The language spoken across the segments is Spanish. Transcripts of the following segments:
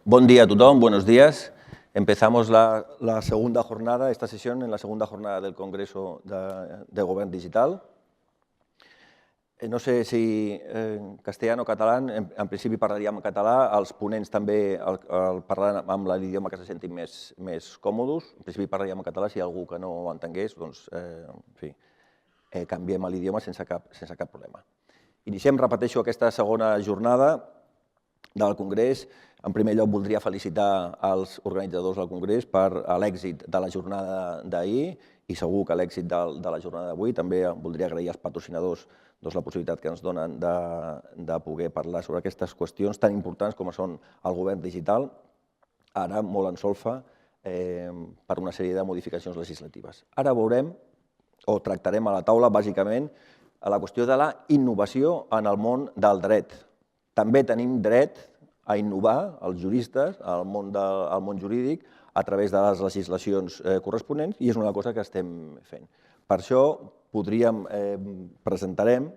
Buen día a todos, buenos días. Empezamos la segunda jornada, esta sesión en la segunda jornada del Congreso de Govern Digital. No sé si en castellà o català, en principi parlaríem en català, els ponents també parlaran amb l'idioma que se sentin més còmodes. En principi parlaríem en català, si hi ha algú que no ho entengués, doncs, en fi, canviem l'idioma sense cap problema. Iniciem, repeteixo, aquesta segona jornada del Congrés. En primer lloc, voldria felicitar els organitzadors del Congrés per l'èxit de la jornada d'ahir i segur que l'èxit de la jornada d'avui. També voldria agrair als patrocinadors la possibilitat que ens donen de poder parlar sobre aquestes qüestions tan importants com són el govern digital, ara molt en solfa per una sèrie de modificacions legislatives. Ara veurem o tractarem a la taula, bàsicament, la qüestió de la innovació en el món del dret. També tenim dret a innovar, els juristes, al món jurídic, a través de les legislacions corresponents, i és una cosa que estem fent. Per això presentarem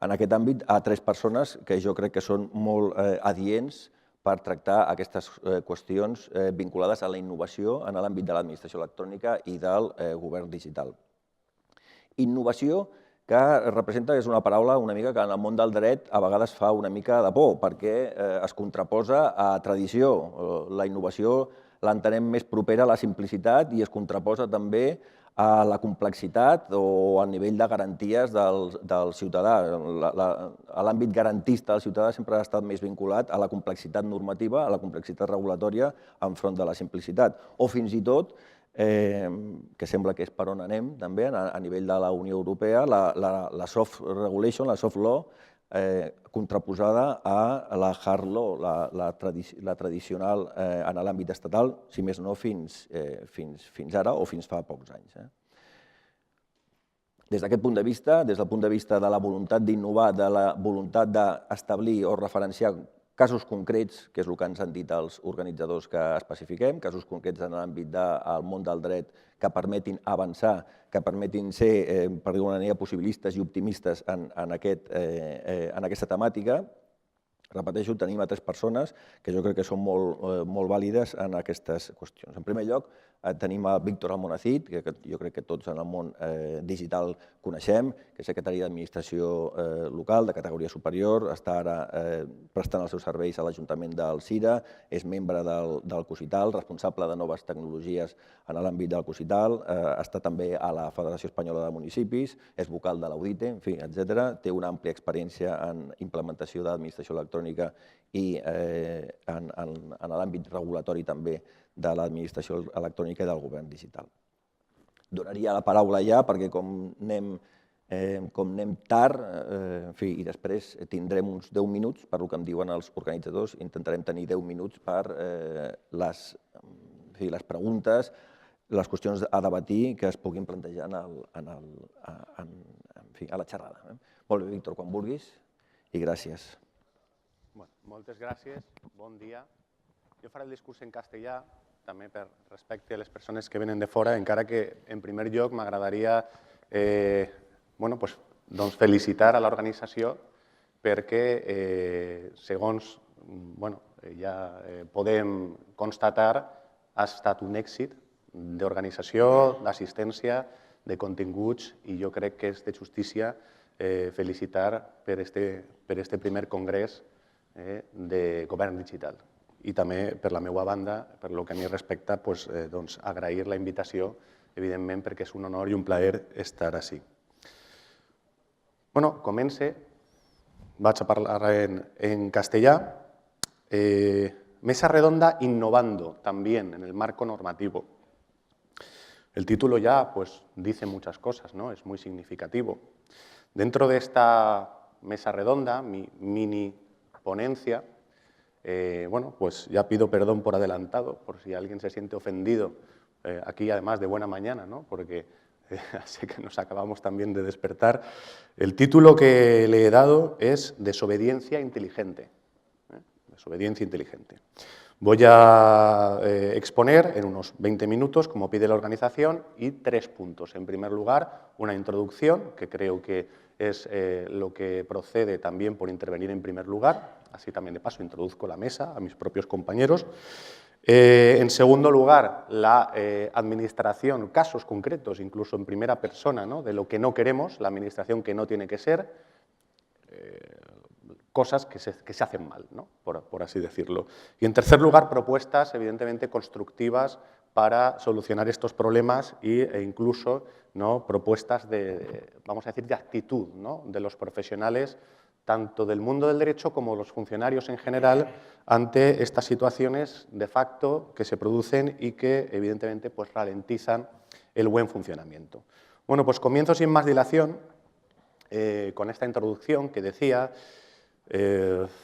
en aquest àmbit a 3 persones que jo crec que són molt adients per tractar aquestes qüestions vinculades a la innovació en l'àmbit de l'administració electrònica i del govern digital. Innovació que representa que és una paraula una mica que en el món del dret a vegades fa una mica de por, perquè es contraposa a tradició. La innovació l'entenem més propera a la simplicitat i es contraposa també a la complexitat o al nivell de garanties del ciutadà. L'àmbit garantista del ciutadà sempre ha estat més vinculat a la complexitat normativa, a la complexitat regulatòria, enfront de la simplicitat. O fins i tot, que sembla que és per on anem també, a nivell de la Unió Europea, la soft regulation, la soft law, contraposada a la hard law, la tradicional en l'àmbit estatal, si més no fins ara o fins fa pocs anys. Des d'aquest punt de vista, des del punt de vista de la voluntat d'innovar, de la voluntat d'establir o referenciar casos concrets, que és el que ens han dit els organitzadors que especifiquem, casos concrets en l'àmbit del món del dret que permetin avançar, que permetin ser, per dir-ho d'una manera, possibilistes i optimistes en aquesta temàtica. Repeteixo, tenim a 3 persones que jo crec que són molt vàlides en aquestes qüestions. En primer lloc, tenim a Víctor Almonacid, que jo crec que tots en el món digital coneixem, que és secretari d'Administració local de categoria superior, està ara prestant els seus serveis a l'Ajuntament d'Alzira, és membre del COSITAL, responsable de noves tecnologies en l'àmbit del COSITAL, està també a la Federació Espanyola de Municipis, és vocal de l'Audite, en fi, etc. Té una àmplia experiència en implementació d'administració electrònica i en l'àmbit regulatori també de l'administració electrònica i del govern digital. Donaria la paraula ja, perquè com anem tard, i després tindrem uns 10 minuts, per el que em diuen els organitzadors, intentarem tenir 10 minuts per les preguntes, les qüestions a debatir que es puguin plantejar a la xerrada. Molt bé, Víctor, quan vulguis, i gràcies. Moltes gràcies, bon dia. Jo faré el discurs en castellà, també per respecte a les persones que venen de fora, encara que en primer lloc m'agradaria felicitar a l'organització perquè, segons ja podem constatar, ha estat un èxit d'organització, d'assistència, de continguts, i jo crec que és de justícia felicitar per este primer congrés de govern digital. I també, per la meva banda, per el que a mi respecta, agrair la invitació, evidentment, perquè és un honor i un plaer estar ací. Comence, vaig a parlar en castellà. Mesa redonda innovando también en el marco normativo. El título ya dice muchas cosas, ¿no? Es muy significativo. Dentro de esta mesa redonda, mi mini ponencia, ya pido perdón por adelantado, por si alguien se siente ofendido, aquí además de buena mañana, ¿no? Porque sé que nos acabamos también de despertar. El título que le he dado es Desobediencia inteligente. Desobediencia inteligente. Voy a exponer en unos 20 minutos, como pide la organización, y 3 puntos. En primer lugar, una introducción, que creo que es lo que procede también por intervenir en primer lugar. Así también de paso introduzco la mesa a mis propios compañeros. En segundo lugar, la administración, casos concretos, incluso en primera persona, ¿no?, de lo que no queremos, la administración que no tiene que ser, cosas que se hacen mal, ¿no?, por así decirlo. Y en tercer lugar, propuestas evidentemente constructivas para solucionar estos problemas e incluso, ¿no?, propuestas de, vamos a decir, de actitud, ¿no?, de los profesionales tanto del mundo del derecho como los funcionarios en general ante estas situaciones de facto que se producen y que evidentemente pues ralentizan el buen funcionamiento. Bueno, pues comienzo sin más dilación con esta introducción que decía,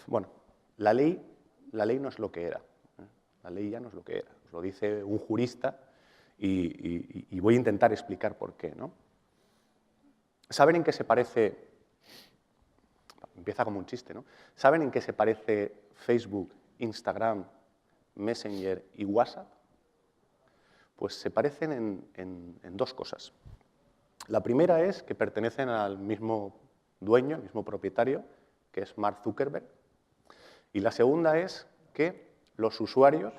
bueno, la ley no es lo que era, la ley ya no es lo que era, os lo dice un jurista y voy a intentar explicar por qué, ¿no? ¿Saben en qué se parece? Empieza como un chiste, ¿no? ¿Saben en qué se parece Facebook, Instagram, Messenger y WhatsApp? Pues se parecen en dos cosas. La primera es que pertenecen al mismo dueño, al mismo propietario, que es Mark Zuckerberg. Y la segunda es que los usuarios,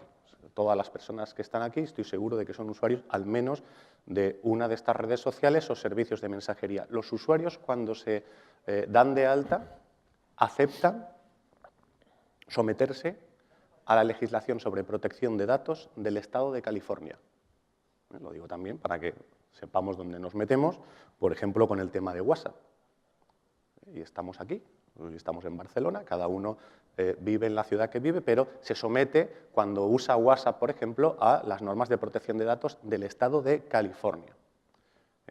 todas las personas que están aquí, estoy seguro de que son usuarios al menos de una de estas redes sociales o servicios de mensajería. Los usuarios, cuando se dan de alta, aceptan someterse a la legislación sobre protección de datos del Estado de California. Lo digo también para que sepamos dónde nos metemos, por ejemplo, con el tema de WhatsApp. Y estamos aquí, estamos en Barcelona, cada uno vive en la ciudad que vive, pero se somete, cuando usa WhatsApp, por ejemplo, a las normas de protección de datos del Estado de California.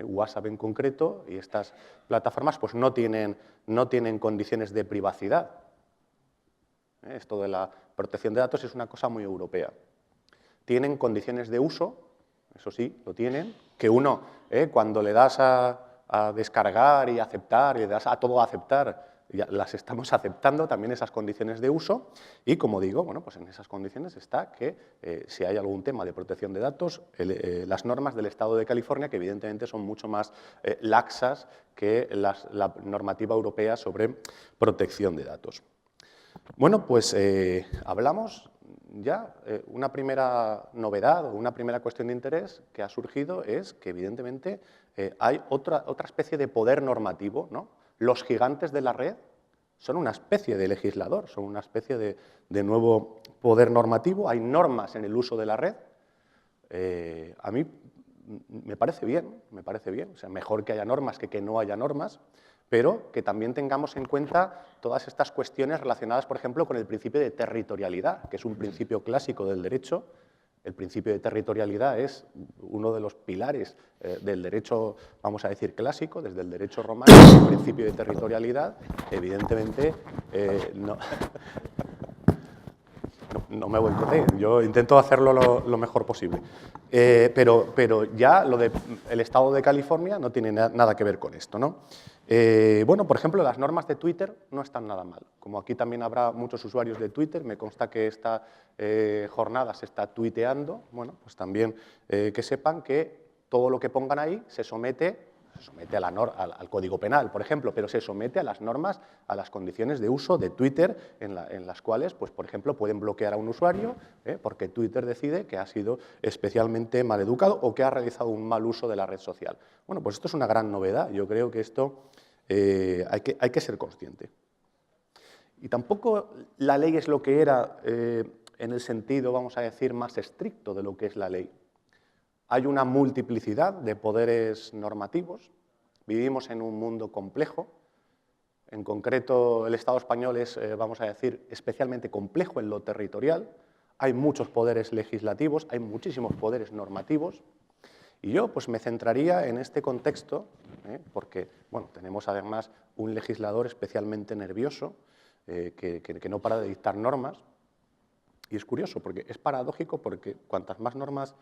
WhatsApp en concreto y estas plataformas pues no tienen condiciones de privacidad. Esto de la protección de datos es una cosa muy europea. Tienen condiciones de uso, eso sí, lo tienen, que uno, cuando le das a descargar y aceptar, y le das a todo a aceptar, ya las estamos aceptando también esas condiciones de uso y, como digo, bueno, pues en esas condiciones está que si hay algún tema de protección de datos, las normas del Estado de California, que evidentemente son mucho más laxas que la normativa europea sobre protección de datos. Bueno, pues hablamos ya, una primera novedad o una primera cuestión de interés que ha surgido es que evidentemente hay otra especie de poder normativo, ¿no? Los gigantes de la red son una especie de legislador, son una especie de nuevo poder normativo. Hay normas en el uso de la red. A mí me parece bien, o sea, mejor que haya normas que no haya normas, pero que también tengamos en cuenta todas estas cuestiones relacionadas, por ejemplo, con el principio de territorialidad, que es un principio clásico del derecho. El principio de territorialidad es uno de los pilares del derecho, vamos a decir, clásico, desde el derecho romano. El principio de territorialidad, evidentemente, no me boicotee, yo intento hacerlo lo mejor posible. Pero ya lo del Estado de California no tiene nada que ver con esto, ¿no? Bueno, por ejemplo, las normas de Twitter no están nada mal. Como aquí también habrá muchos usuarios de Twitter, me consta que esta jornada se está tuiteando, bueno, pues también que sepan que todo lo que pongan ahí se somete al Código Penal, por ejemplo, pero se somete a las normas, a las condiciones de uso de Twitter, en las cuales, pues, por ejemplo, pueden bloquear a un usuario porque Twitter decide que ha sido especialmente mal educado o que ha realizado un mal uso de la red social. Bueno, pues esto es una gran novedad. Yo creo que esto hay que ser consciente. Y tampoco la ley es lo que era en el sentido, vamos a decir, más estricto de lo que es la ley. Hay una multiplicidad de poderes normativos, vivimos en un mundo complejo, en concreto el Estado español es, vamos a decir, especialmente complejo en lo territorial, hay muchos poderes legislativos, hay muchísimos poderes normativos, y yo pues me centraría en este contexto, porque bueno, tenemos además un legislador especialmente nervioso, que no para de dictar normas. Y es curioso, porque es paradójico, porque cuantas más normas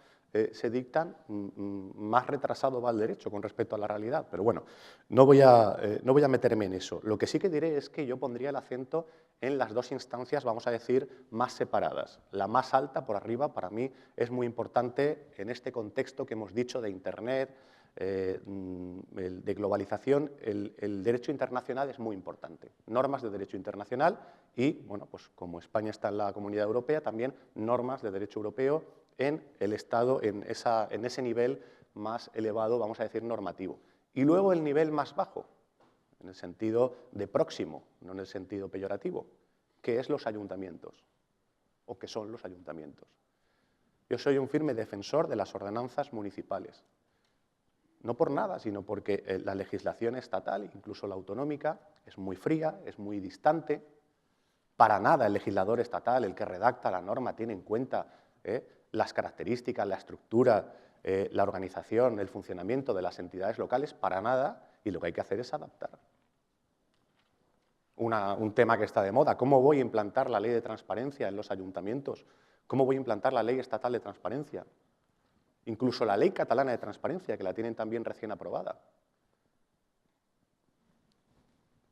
se dictan, más retrasado va el derecho con respecto a la realidad. Pero bueno, no voy a meterme en eso. Lo que sí que diré es que yo pondría el acento en las dos instancias, vamos a decir, más separadas. La más alta, por arriba, para mí es muy importante en este contexto que hemos dicho de Internet, de globalización, el derecho internacional es muy importante. Normas de derecho internacional y, bueno, pues como España está en la Comunidad Europea, también normas de derecho europeo en el Estado, en ese nivel más elevado, vamos a decir, normativo. Y luego el nivel más bajo, en el sentido de próximo, no en el sentido peyorativo, que es los ayuntamientos, o que son los ayuntamientos. Yo soy un firme defensor de las ordenanzas municipales. No por nada, sino porque la legislación estatal, incluso la autonómica, es muy fría, es muy distante. Para nada el legislador estatal, el que redacta la norma, tiene en cuenta las características, la estructura, la organización, el funcionamiento de las entidades locales, para nada, y lo que hay que hacer es adaptar. Un tema que está de moda, ¿cómo voy a implantar la ley de transparencia en los ayuntamientos? ¿Cómo voy a implantar la ley estatal de transparencia? Incluso la ley catalana de transparencia, que la tienen también recién aprobada.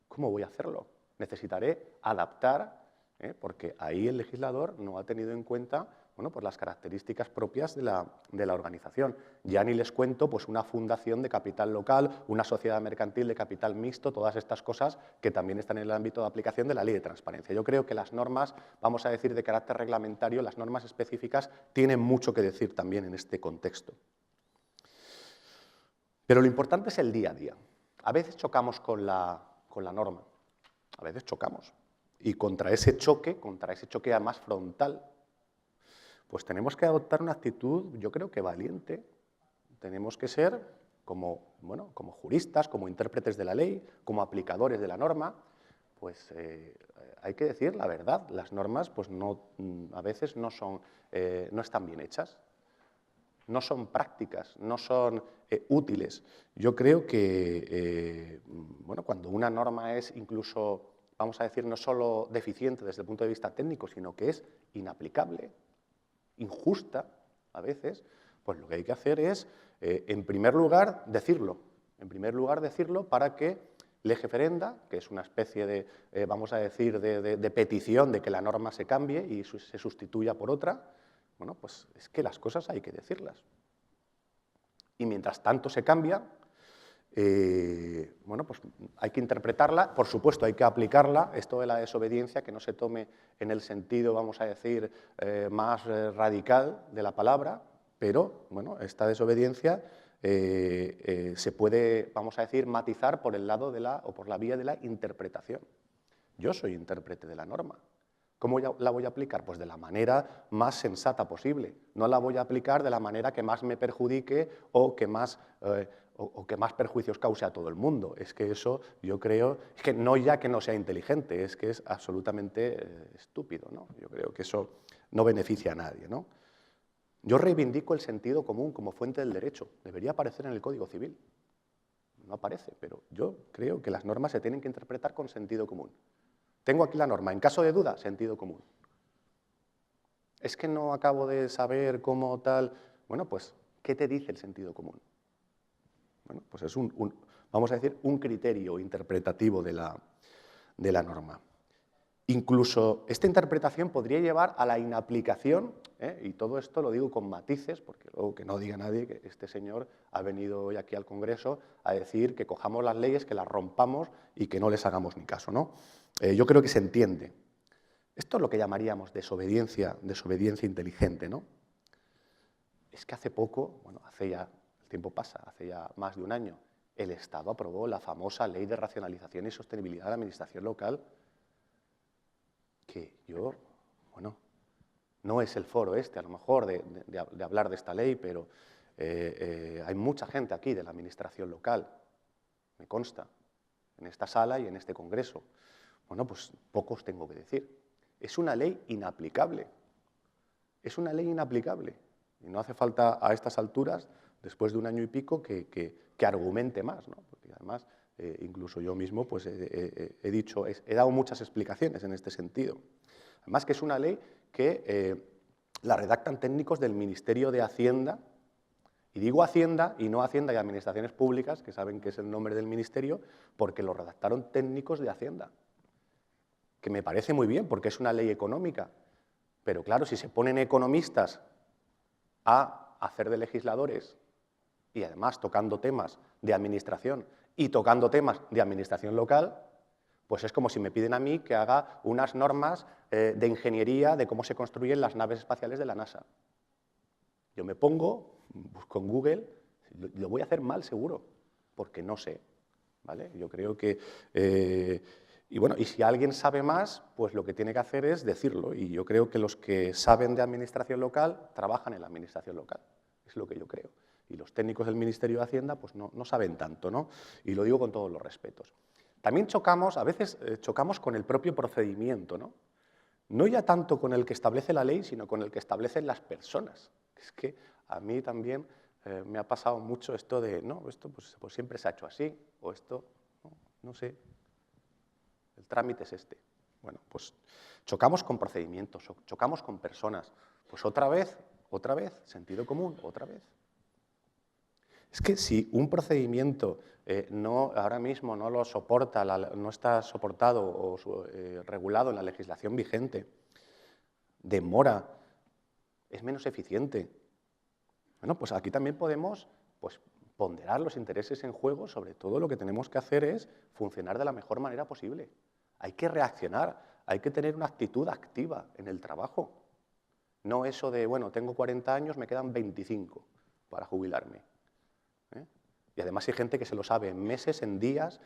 ¿Cómo voy a hacerlo? Necesitaré adaptar, porque ahí el legislador no ha tenido en cuenta, bueno, pues las características propias de la organización. Ya ni les cuento pues, una fundación de capital local, una sociedad mercantil de capital mixto, todas estas cosas que también están en el ámbito de aplicación de la ley de transparencia. Yo creo que las normas, vamos a decir, de carácter reglamentario, las normas específicas, tienen mucho que decir también en este contexto. Pero lo importante es el día a día. A veces chocamos con la norma, a veces chocamos. Y contra ese choque además frontal, pues tenemos que adoptar una actitud, yo creo que valiente. Tenemos que ser como juristas, como intérpretes de la ley, como aplicadores de la norma, pues hay que decir la verdad. Las normas pues a veces no están bien hechas, no son prácticas, no son útiles. Yo creo que cuando una norma es incluso, vamos a decir, no solo deficiente desde el punto de vista técnico, sino que es inaplicable, injusta a veces, pues lo que hay que hacer es, en primer lugar, decirlo. En primer lugar, decirlo para que lege ferenda, que es una especie de, vamos a decir, de petición de que la norma se cambie y se sustituya por otra. Bueno, pues es que las cosas hay que decirlas. Y mientras tanto se cambia, pues hay que interpretarla, por supuesto hay que aplicarla, esto de la desobediencia, que no se tome en el sentido, vamos a decir, más radical de la palabra, pero esta desobediencia se puede, vamos a decir, matizar por el lado o por la vía de la interpretación. Yo soy intérprete de la norma. ¿Cómo la voy a aplicar? Pues de la manera más sensata posible. No la voy a aplicar de la manera que más me perjudique o que más perjuicios cause a todo el mundo. Es que eso, yo creo, es que no ya que no sea inteligente, es que es absolutamente estúpido, ¿no? Yo creo que eso no beneficia a nadie, ¿no? Yo reivindico el sentido común como fuente del derecho. Debería aparecer en el Código Civil. No aparece, pero yo creo que las normas se tienen que interpretar con sentido común. Tengo aquí la norma. En caso de duda, sentido común. Es que no acabo de saber cómo tal. Bueno, pues, ¿qué te dice el sentido común? Bueno, pues es vamos a decir, un criterio interpretativo de la norma. Incluso esta interpretación podría llevar a la inaplicación, y todo esto lo digo con matices, porque luego que no diga nadie que este señor ha venido hoy aquí al Congreso a decir que cojamos las leyes, que las rompamos y que no les hagamos ni caso, ¿no? Yo creo que se entiende. Esto es lo que llamaríamos desobediencia inteligente, ¿no? Es que hace poco, el tiempo pasa, hace ya más de un año, el Estado aprobó la famosa Ley de Racionalización y Sostenibilidad de la Administración Local, que no es el foro a lo mejor, de hablar de esta ley, pero hay mucha gente aquí de la Administración Local, me consta, en esta sala y en este Congreso. Bueno, pues pocos tengo que decir. Es una ley inaplicable. Es una ley inaplicable. Y no hace falta a estas alturas, después de un año y pico, que argumente más, ¿no? Porque además, incluso yo mismo pues, he dado muchas explicaciones en este sentido. Además que es una ley que la redactan técnicos del Ministerio de Hacienda, y digo Hacienda y no Hacienda y Administraciones Públicas, que saben que es el nombre del ministerio, porque lo redactaron técnicos de Hacienda, que me parece muy bien porque es una ley económica, pero claro, si se ponen economistas a hacer de legisladores, y además tocando temas de administración y tocando temas de administración local, pues es como si me piden a mí que haga unas normas de ingeniería de cómo se construyen las naves espaciales de la NASA. Yo me pongo, busco en Google, lo voy a hacer mal seguro, porque no sé, ¿vale? Yo creo que... y bueno, y si alguien sabe más, pues lo que tiene que hacer es decirlo. Y yo creo que los que saben de administración local trabajan en la administración local. Es lo que yo creo. Y los técnicos del Ministerio de Hacienda pues no saben tanto, ¿no? Y lo digo con todos los respetos. También chocamos, a veces chocamos con el propio procedimiento, ¿no? No ya tanto con el que establece la ley, sino con el que establecen las personas. Es que a mí también me ha pasado mucho esto de, no, esto pues siempre se ha hecho así, o esto, no sé, el trámite es este. Bueno, pues chocamos con procedimientos, chocamos con personas. Pues otra vez, sentido común, otra vez. Es que si un procedimiento ahora mismo no lo soporta, no está soportado o regulado en la legislación vigente, demora, es menos eficiente. Bueno, pues aquí también podemos pues, ponderar los intereses en juego, sobre todo lo que tenemos que hacer es funcionar de la mejor manera posible. Hay que reaccionar, hay que tener una actitud activa en el trabajo. No eso de, bueno, tengo 40 años, me quedan 25 para jubilarme. Y además hay gente que se lo sabe en meses, en días.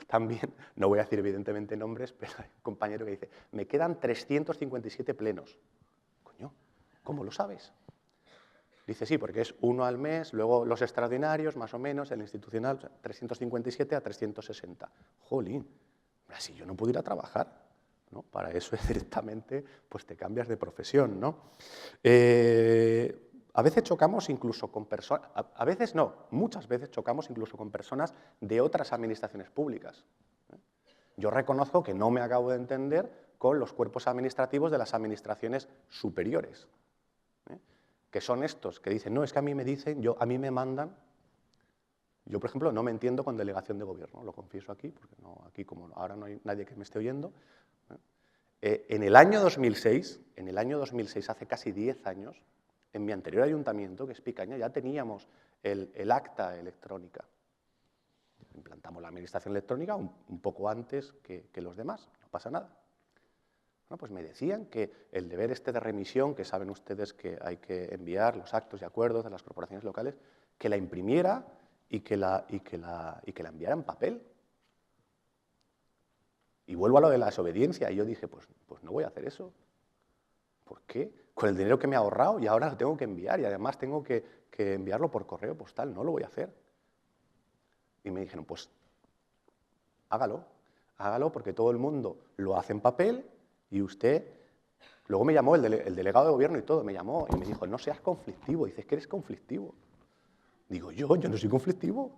También, no voy a decir evidentemente nombres, pero hay un compañero que dice, me quedan 357 plenos. Coño, ¿cómo lo sabes? Dice, sí, porque es uno al mes, luego los extraordinarios, más o menos, el institucional, o sea, 357 a 360. Jolín, así yo no puedo ir a trabajar, ¿no? Para eso directamente pues te cambias de profesión, ¿no? A veces chocamos incluso con personas, a veces no, muchas veces chocamos incluso con personas de otras administraciones públicas. Yo reconozco que no me acabo de entender con los cuerpos administrativos de las administraciones superiores, que son estos que dicen, no, es que a mí me dicen, a mí me mandan. Yo, por ejemplo, no me entiendo con delegación de gobierno, lo confieso aquí, porque aquí como ahora no hay nadie que me esté oyendo. En el año 2006, hace casi 10 años, en mi anterior ayuntamiento, que es Picaña, ya teníamos el acta electrónica. Implantamos la administración electrónica un poco antes que los demás, no pasa nada. Bueno, pues me decían que el deber este de remisión, que saben ustedes que hay que enviar los actos y acuerdos de las corporaciones locales, que la imprimiera y que la enviara en papel. Y vuelvo a lo de la desobediencia, y yo dije, pues no voy a hacer eso. ¿Por qué? Con el dinero que me he ahorrado y ahora lo tengo que enviar y además tengo que enviarlo por correo postal, no lo voy a hacer. Y me dijeron, pues hágalo porque todo el mundo lo hace en papel y usted... Luego me llamó el delegado de gobierno y todo, me llamó y me dijo, no seas conflictivo, dices que eres conflictivo. Digo, yo no soy conflictivo.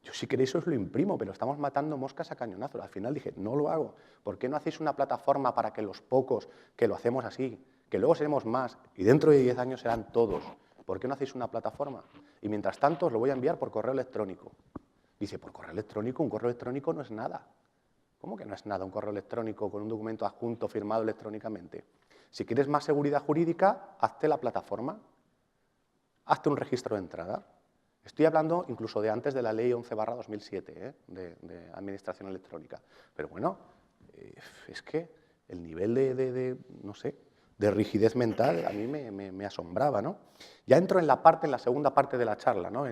Yo si queréis os lo imprimo, pero estamos matando moscas a cañonazos. Al final dije, no lo hago. ¿Por qué no hacéis una plataforma para que los pocos que lo hacemos así, que luego seremos más y dentro de 10 años serán todos? ¿Por qué no hacéis una plataforma? Y mientras tanto os lo voy a enviar por correo electrónico. Dice, ¿por correo electrónico? Un correo electrónico no es nada. ¿Cómo que no es nada un correo electrónico con un documento adjunto firmado electrónicamente? Si quieres más seguridad jurídica, hazte la plataforma. Hazte un registro de entrada. Estoy hablando incluso de antes de la ley 11/2007, de administración electrónica. Pero bueno, es que el nivel no sé, de rigidez mental a mí me asombraba, ¿no? Ya entro en la segunda parte de la charla, ¿no?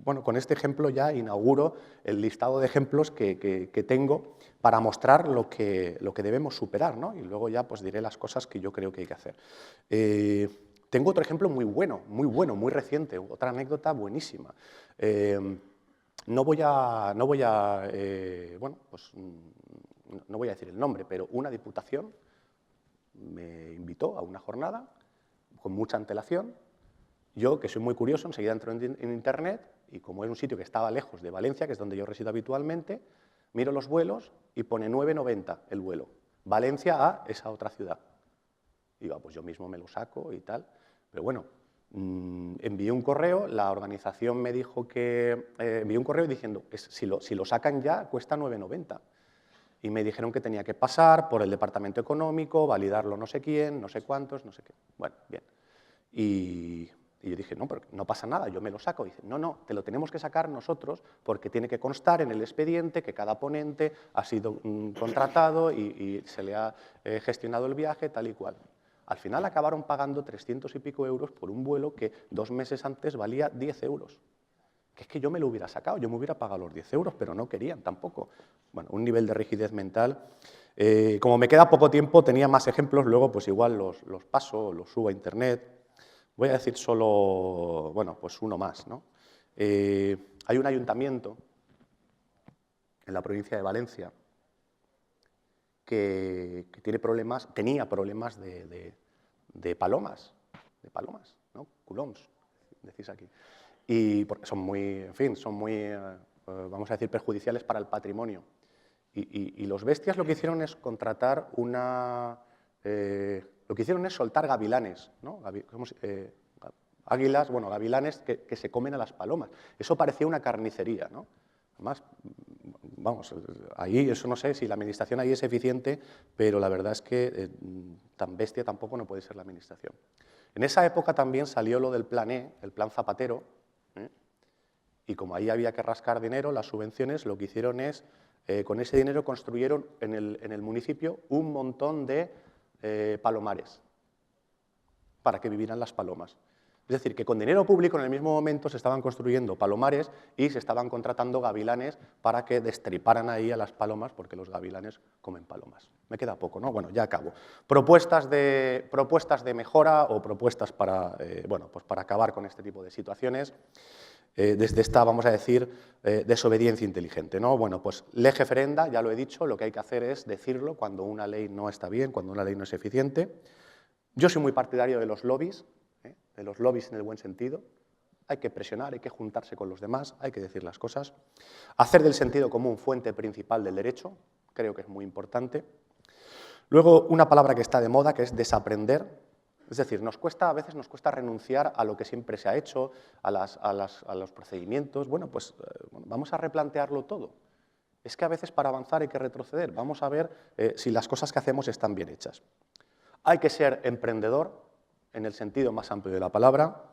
Bueno, con este ejemplo ya inauguro el listado de ejemplos que tengo para mostrar lo que debemos superar, ¿no? Y luego ya pues diré las cosas que yo creo que hay que hacer. Tengo otro ejemplo muy bueno, muy reciente, otra anécdota buenísima. No voy a decir el nombre, pero una diputación me invitó a una jornada con mucha antelación. Yo, que soy muy curioso, enseguida entro en Internet y como es un sitio que estaba lejos de Valencia, que es donde yo resido habitualmente, miro los vuelos y pone 9,90 el vuelo. Valencia a esa otra ciudad. Y digo, pues yo mismo me lo saco y tal. Pero bueno, envié un correo, la organización me dijo que... envié un correo diciendo, si lo sacan ya, cuesta 9,90. Y me dijeron que tenía que pasar por el departamento económico, validarlo no sé quién, no sé cuántos, no sé qué. Bueno, bien. Y yo dije, no, pero no pasa nada, yo me lo saco. Y dice, no, no, te lo tenemos que sacar nosotros porque tiene que constar en el expediente que cada ponente ha sido contratado y se le ha gestionado el viaje, tal y cual. Al final acabaron pagando 300 y pico euros por un vuelo que 2 meses antes valía 10 euros. Que es que yo me lo hubiera sacado, yo me hubiera pagado los 10 euros, pero no querían tampoco. Bueno, un nivel de rigidez mental. Como me queda poco tiempo, tenía más ejemplos, luego pues igual los paso, los subo a internet. Voy a decir solo, bueno, pues uno más, ¿no? Hay un ayuntamiento en la provincia de Valencia que tenía problemas de palomas, ¿no? Culoms, decís aquí. Y porque son muy, en fin, son muy, vamos a decir, perjudiciales para el patrimonio. Y los bestias lo que hicieron es contratar lo que hicieron es soltar gavilanes, ¿no? Águilas, bueno, gavilanes que se comen a las palomas. Eso parecía una carnicería, ¿no? Además, vamos, ahí, eso no sé si la administración ahí es eficiente, pero la verdad es que tan bestia tampoco no puede ser la administración. En esa época también salió lo del Plan E, el Plan Zapatero, y como ahí había que rascar dinero, las subvenciones, lo que hicieron es, con ese dinero construyeron en el municipio un montón de palomares para que vivieran las palomas. Es decir, que con dinero público en el mismo momento se estaban construyendo palomares y se estaban contratando gavilanes para que destriparan ahí a las palomas, porque los gavilanes comen palomas. Me queda poco, ¿no? Bueno, ya acabo. Propuestas de mejora o propuestas para, bueno, pues para acabar con este tipo de situaciones. Desde esta, vamos a decir, desobediencia inteligente, ¿no? Bueno, pues lege ferenda, ya lo he dicho, lo que hay que hacer es decirlo cuando una ley no está bien, cuando una ley no es eficiente. Yo soy muy partidario de los lobbies en el buen sentido. Hay que presionar, hay que juntarse con los demás, hay que decir las cosas. Hacer del sentido común fuente principal del derecho, creo que es muy importante. Luego, una palabra que está de moda, que es desaprender. Es decir, a veces nos cuesta renunciar a lo que siempre se ha hecho, a los procedimientos. Bueno, pues vamos a replantearlo todo. Es que a veces para avanzar hay que retroceder. Vamos a ver si las cosas que hacemos están bien hechas. Hay que ser emprendedor, en el sentido más amplio de la palabra.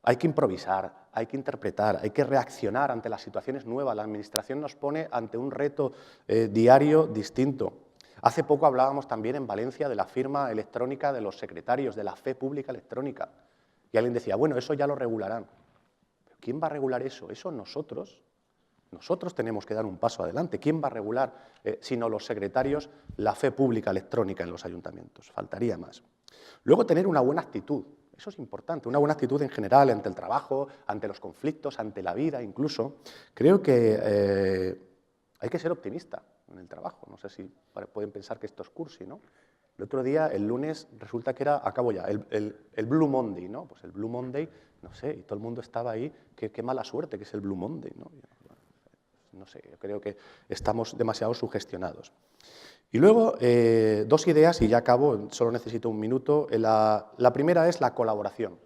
Hay que improvisar, hay que interpretar, hay que reaccionar ante las situaciones nuevas. La Administración nos pone ante un reto diario distinto. Hace poco hablábamos también en Valencia de la firma electrónica de los secretarios, de la fe pública electrónica. Y alguien decía, bueno, eso ya lo regularán. ¿Pero quién va a regular eso? Eso nosotros. Nosotros tenemos que dar un paso adelante. ¿Quién va a regular, sino los secretarios, la fe pública electrónica en los ayuntamientos? Faltaría más. Luego, tener una buena actitud. Eso es importante, una buena actitud en general ante el trabajo, ante los conflictos, ante la vida incluso. Creo que hay que ser optimista en el trabajo. No sé si pueden pensar que esto es cursi, ¿no? El otro día, el lunes, resulta que acabo ya, el Blue Monday, ¿no? Pues el Blue Monday, no sé, y todo el mundo estaba ahí, qué mala suerte que es el Blue Monday, ¿no? No sé, yo creo que estamos demasiado sugestionados. Y luego, 2 ideas y ya acabo, solo necesito un minuto. La primera es la colaboración.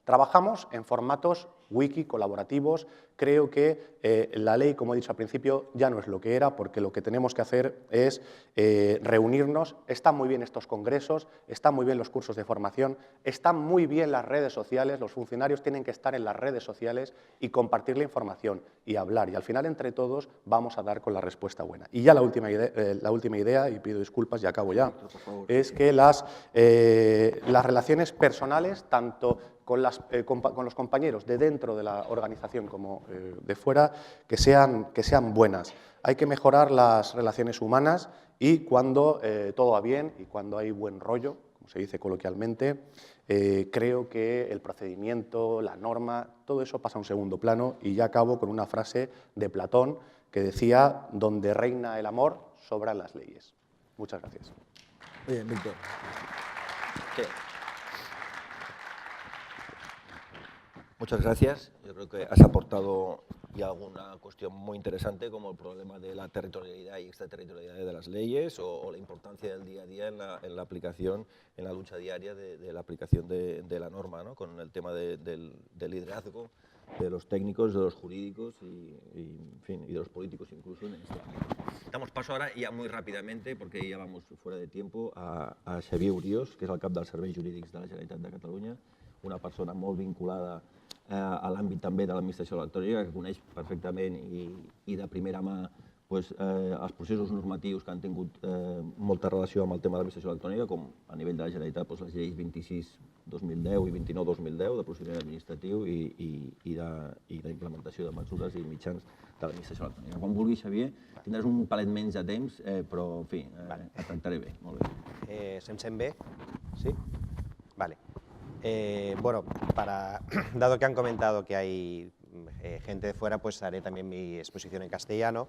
Trabajamos en formatos wiki colaborativos. Creo que la ley, como he dicho al principio, ya no es lo que era, porque lo que tenemos que hacer es reunirnos. Están muy bien estos congresos, están muy bien los cursos de formación, están muy bien las redes sociales. Los funcionarios tienen que estar en las redes sociales y compartir la información y hablar. Y al final, entre todos, vamos a dar con la respuesta buena. Y ya la última idea, y pido disculpas y acabo ya, es que las relaciones personales, tanto con los compañeros de dentro de la organización como de fuera, que sean buenas. Hay que mejorar las relaciones humanas y cuando todo va bien y cuando hay buen rollo, como se dice coloquialmente, creo que el procedimiento, la norma, todo eso pasa a un segundo plano. Y ya acabo con una frase de Platón que decía: donde reina el amor, sobran las leyes. Muchas gracias. Bien, Víctor. Sí. Muchas gracias. Yo creo que has aportado ya alguna cuestión muy interesante, como el problema de la territorialidad y extraterritorialidad de las leyes o la importancia del día a día en la aplicación, en la lucha diaria de la aplicación de la norma, ¿no? Con el tema del liderazgo de los técnicos, de los jurídicos en fin, y de los políticos incluso en este ámbito. Damos paso ahora ya muy rápidamente, porque ya vamos fuera de tiempo, a Xavier Uriós, que és el cap dels serveis jurídics de la Generalitat de Catalunya, una persona molt vinculada a l'àmbit també de l'administració electrònica, que coneix perfectament i de primera mà els processos normatius que han tingut molta relació amb el tema de l'administració electrònica, com a nivell de la Generalitat les lleis 26/2010 i 29/2010 de procediment administratiu i d'implementació de mesures i mitjans de l'administració electrònica. Quan vulguis, Xavier, tindràs un palet menys de temps, però, en fi, et tractaré bé. Molt bé. ¿Se me sent bé? ¿Sí? Vale. Bueno, dado que han comentado que hay gente de fuera, pues haré también mi exposición en castellano.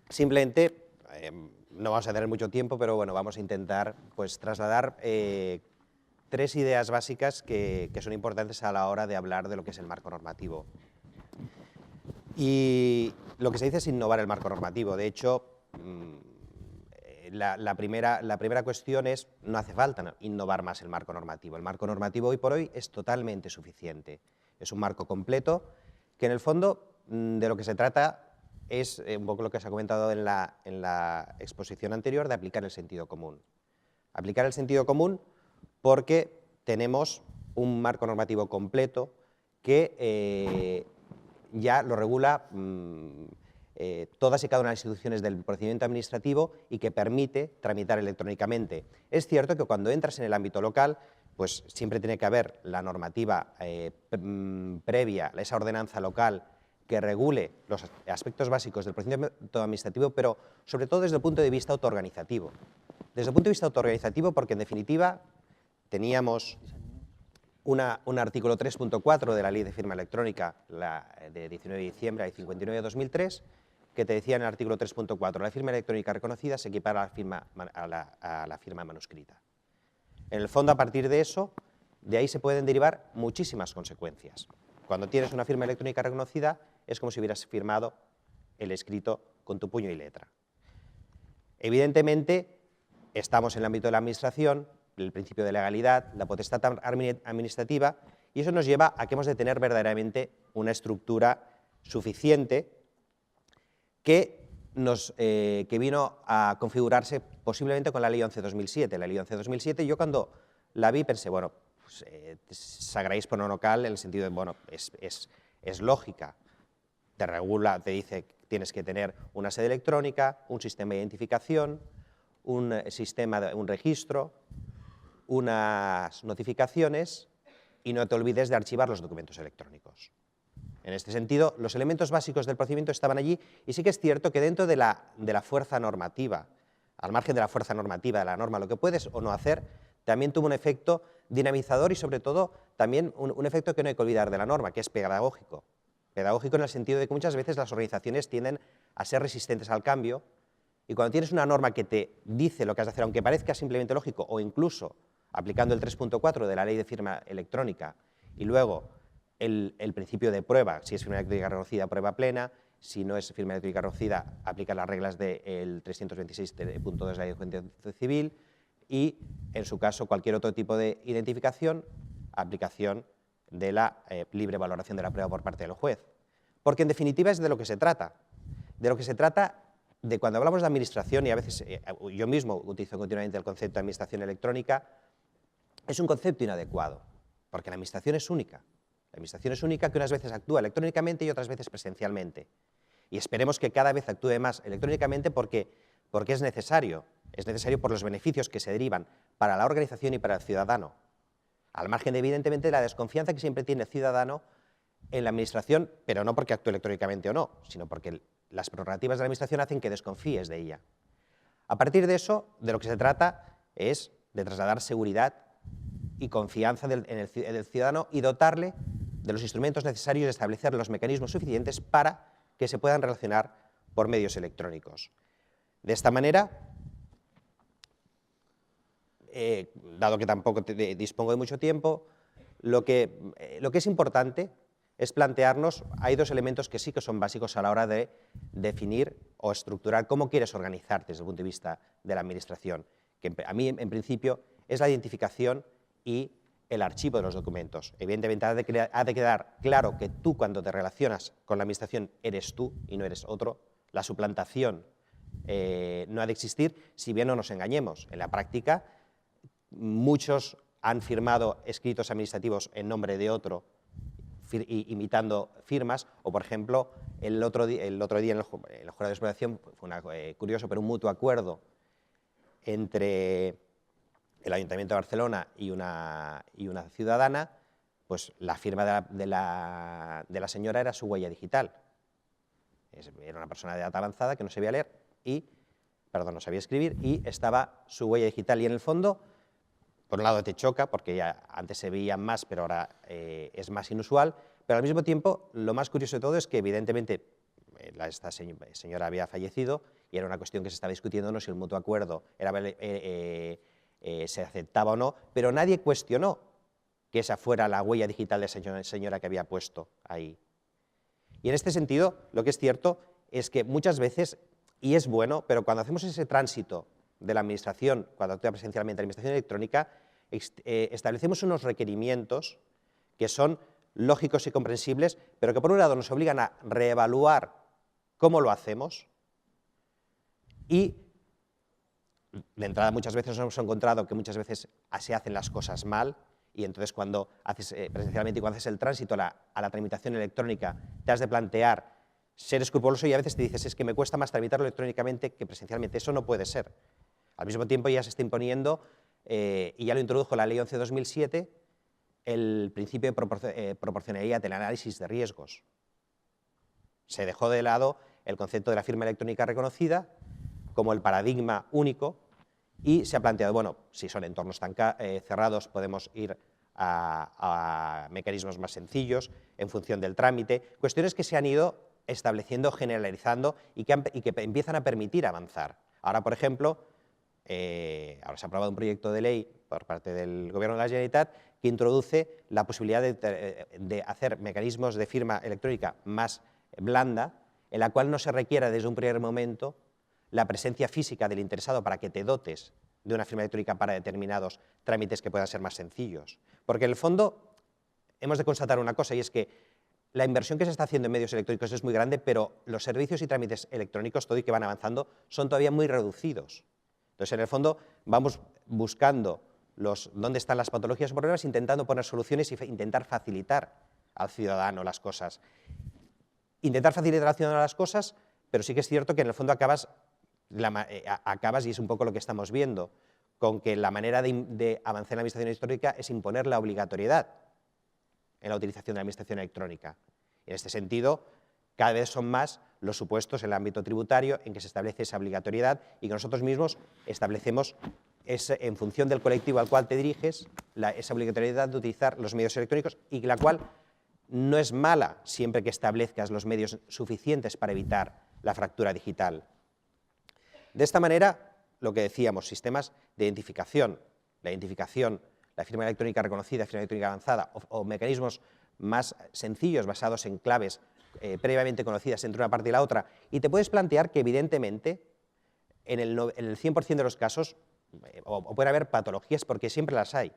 Simplemente, no vamos a tener mucho tiempo, pero bueno, vamos a intentar pues trasladar 3 ideas básicas que son importantes a la hora de hablar de lo que es el marco normativo. Y lo que se dice es innovar el marco normativo. De hecho, la primera cuestión es, no hace falta innovar más el marco normativo. El marco normativo hoy por hoy es totalmente suficiente. Es un marco completo que en el fondo de lo que se trata es un poco lo que se ha comentado en la exposición anterior, de aplicar el sentido común. Aplicar el sentido común porque tenemos un marco normativo completo que ya lo regula todas y cada una de las instituciones del procedimiento administrativo y que permite tramitar electrónicamente. Es cierto que cuando entras en el ámbito local, pues siempre tiene que haber la normativa previa, esa ordenanza local que regule los aspectos básicos del procedimiento administrativo, pero sobre todo desde el punto de vista autoorganizativo. Desde el punto de vista autoorganizativo porque, en definitiva, teníamos un artículo 3.4 de la Ley de Firma Electrónica, la de 19 de diciembre y 59 de 2003, que te decía en el artículo 3.4, la firma electrónica reconocida se equipara a la firma manuscrita. En el fondo, a partir de eso, de ahí se pueden derivar muchísimas consecuencias. Cuando tienes una firma electrónica reconocida, es como si hubieras firmado el escrito con tu puño y letra. Evidentemente, estamos en el ámbito de la administración, el principio de legalidad, la potestad administrativa, y eso nos lleva a que hemos de tener verdaderamente una estructura suficiente que vino a configurarse posiblemente con la Ley 11/2007. La Ley 11/2007, yo cuando la vi pensé, bueno, pues, Sagráis por no local en el sentido de, bueno, es lógica, te regula, te dice que tienes que tener una sede electrónica, un sistema de identificación, un registro, unas notificaciones y no te olvides de archivar los documentos electrónicos. En este sentido, los elementos básicos del procedimiento estaban allí y sí que es cierto que dentro de la fuerza normativa, al margen de la fuerza normativa de la norma, lo que puedes o no hacer, también tuvo un efecto dinamizador y sobre todo también un efecto que no hay que olvidar de la norma, que es pedagógico. Pedagógico en el sentido de que muchas veces las organizaciones tienden a ser resistentes al cambio y cuando tienes una norma que te dice lo que has de hacer, aunque parezca simplemente lógico o incluso aplicando el 3.4 de la Ley de Firma Electrónica y luego el principio de prueba, si es firma electrónica reconocida, prueba plena, si no es firma electrónica reconocida, aplica las reglas del 326.2 de la Ley de Justicia Civil y, en su caso, cualquier otro tipo de identificación, aplicación de la libre valoración de la prueba por parte del juez. Porque, en definitiva, es de lo que se trata. De lo que se trata de cuando hablamos de administración, y a veces yo mismo utilizo continuamente el concepto de administración electrónica, es un concepto inadecuado, porque la administración es única. La administración es única que unas veces actúa electrónicamente y otras veces presencialmente. Y esperemos que cada vez actúe más electrónicamente porque es necesario por los beneficios que se derivan para la organización y para el ciudadano, al margen de, evidentemente, la desconfianza que siempre tiene el ciudadano en la administración, pero no porque actúe electrónicamente o no, sino porque las prerrogativas de la administración hacen que desconfíes de ella. A partir de eso, de lo que se trata es de trasladar seguridad y confianza en el ciudadano y dotarle de los instrumentos necesarios y establecer los mecanismos suficientes para que se puedan relacionar por medios electrónicos. De esta manera, dado que tampoco dispongo de mucho tiempo, lo que es importante es plantearnos, hay 2 elementos que sí que son básicos a la hora de definir o estructurar cómo quieres organizarte desde el punto de vista de la administración, que a mí, en principio, es la identificación y el archivo de los documentos. Evidentemente, ha de quedar claro que tú, cuando te relacionas con la administración, eres tú y no eres otro. La suplantación no ha de existir, si bien no nos engañemos. En la práctica, muchos han firmado escritos administrativos en nombre de otro, imitando firmas, o por ejemplo, el otro día en el jurado de explotación fue curioso, pero un mutuo acuerdo entre el Ayuntamiento de Barcelona y una ciudadana, pues la firma de la señora era su huella digital. Era una persona de edad avanzada que no sabía leer no sabía escribir, y estaba su huella digital. Y en el fondo, por un lado te choca, porque ya antes se veían más, pero ahora es más inusual, pero al mismo tiempo lo más curioso de todo es que evidentemente esta señora había fallecido y era una cuestión que se estaba discutiendo, no si el mutuo acuerdo se aceptaba o no, pero nadie cuestionó que esa fuera la huella digital de esa señora que había puesto ahí. Y en este sentido, lo que es cierto es que muchas veces, y es bueno, pero cuando hacemos ese tránsito de la administración, cuando actúa presencialmente la administración electrónica, establecemos unos requerimientos que son lógicos y comprensibles, pero que por un lado nos obligan a reevaluar cómo lo hacemos, y de entrada muchas veces nos hemos encontrado que muchas veces se hacen las cosas mal, y entonces cuando haces presencialmente y cuando haces el tránsito a la tramitación electrónica, te has de plantear ser escrupuloso, y a veces te dices, es que me cuesta más tramitarlo electrónicamente que presencialmente. Eso no puede ser. Al mismo tiempo ya se está imponiendo, y ya lo introdujo la Ley 11/2007, el principio de proporcionalidad del análisis de riesgos. Se dejó de lado el concepto de la firma electrónica reconocida como el paradigma único, y se ha planteado, bueno, si son entornos tan cerrados podemos ir a mecanismos más sencillos en función del trámite, cuestiones que se han ido estableciendo, generalizando y que empiezan a permitir avanzar. Ahora, por ejemplo, ahora se ha aprobado un proyecto de ley por parte del Gobierno de la Generalitat que introduce la posibilidad de hacer mecanismos de firma electrónica más blanda, en la cual no se requiera desde un primer momento la presencia física del interesado para que te dotes de una firma electrónica para determinados trámites que puedan ser más sencillos. Porque en el fondo hemos de constatar una cosa, y es que la inversión que se está haciendo en medios electrónicos es muy grande, pero los servicios y trámites electrónicos, todo y que van avanzando, son todavía muy reducidos. Entonces, en el fondo, vamos buscando dónde están las patologías o problemas, intentando poner soluciones y intentar facilitar al ciudadano las cosas. Intentar facilitar al ciudadano las cosas, pero sí que es cierto que en el fondo acabas, y es un poco lo que estamos viendo, con que la manera de avanzar en la administración electrónica es imponer la obligatoriedad en la utilización de la administración electrónica. En este sentido, cada vez son más los supuestos en el ámbito tributario en que se establece esa obligatoriedad y que nosotros mismos establecemos, en función del colectivo al cual te diriges, esa obligatoriedad de utilizar los medios electrónicos, y la cual no es mala siempre que establezcas los medios suficientes para evitar la fractura digital. De esta manera, lo que decíamos, sistemas de identificación, la firma electrónica reconocida, firma electrónica avanzada, o mecanismos más sencillos basados en claves previamente conocidas entre una parte y la otra, y te puedes plantear que evidentemente en el 100% de los casos o puede haber patologías, porque siempre las hay,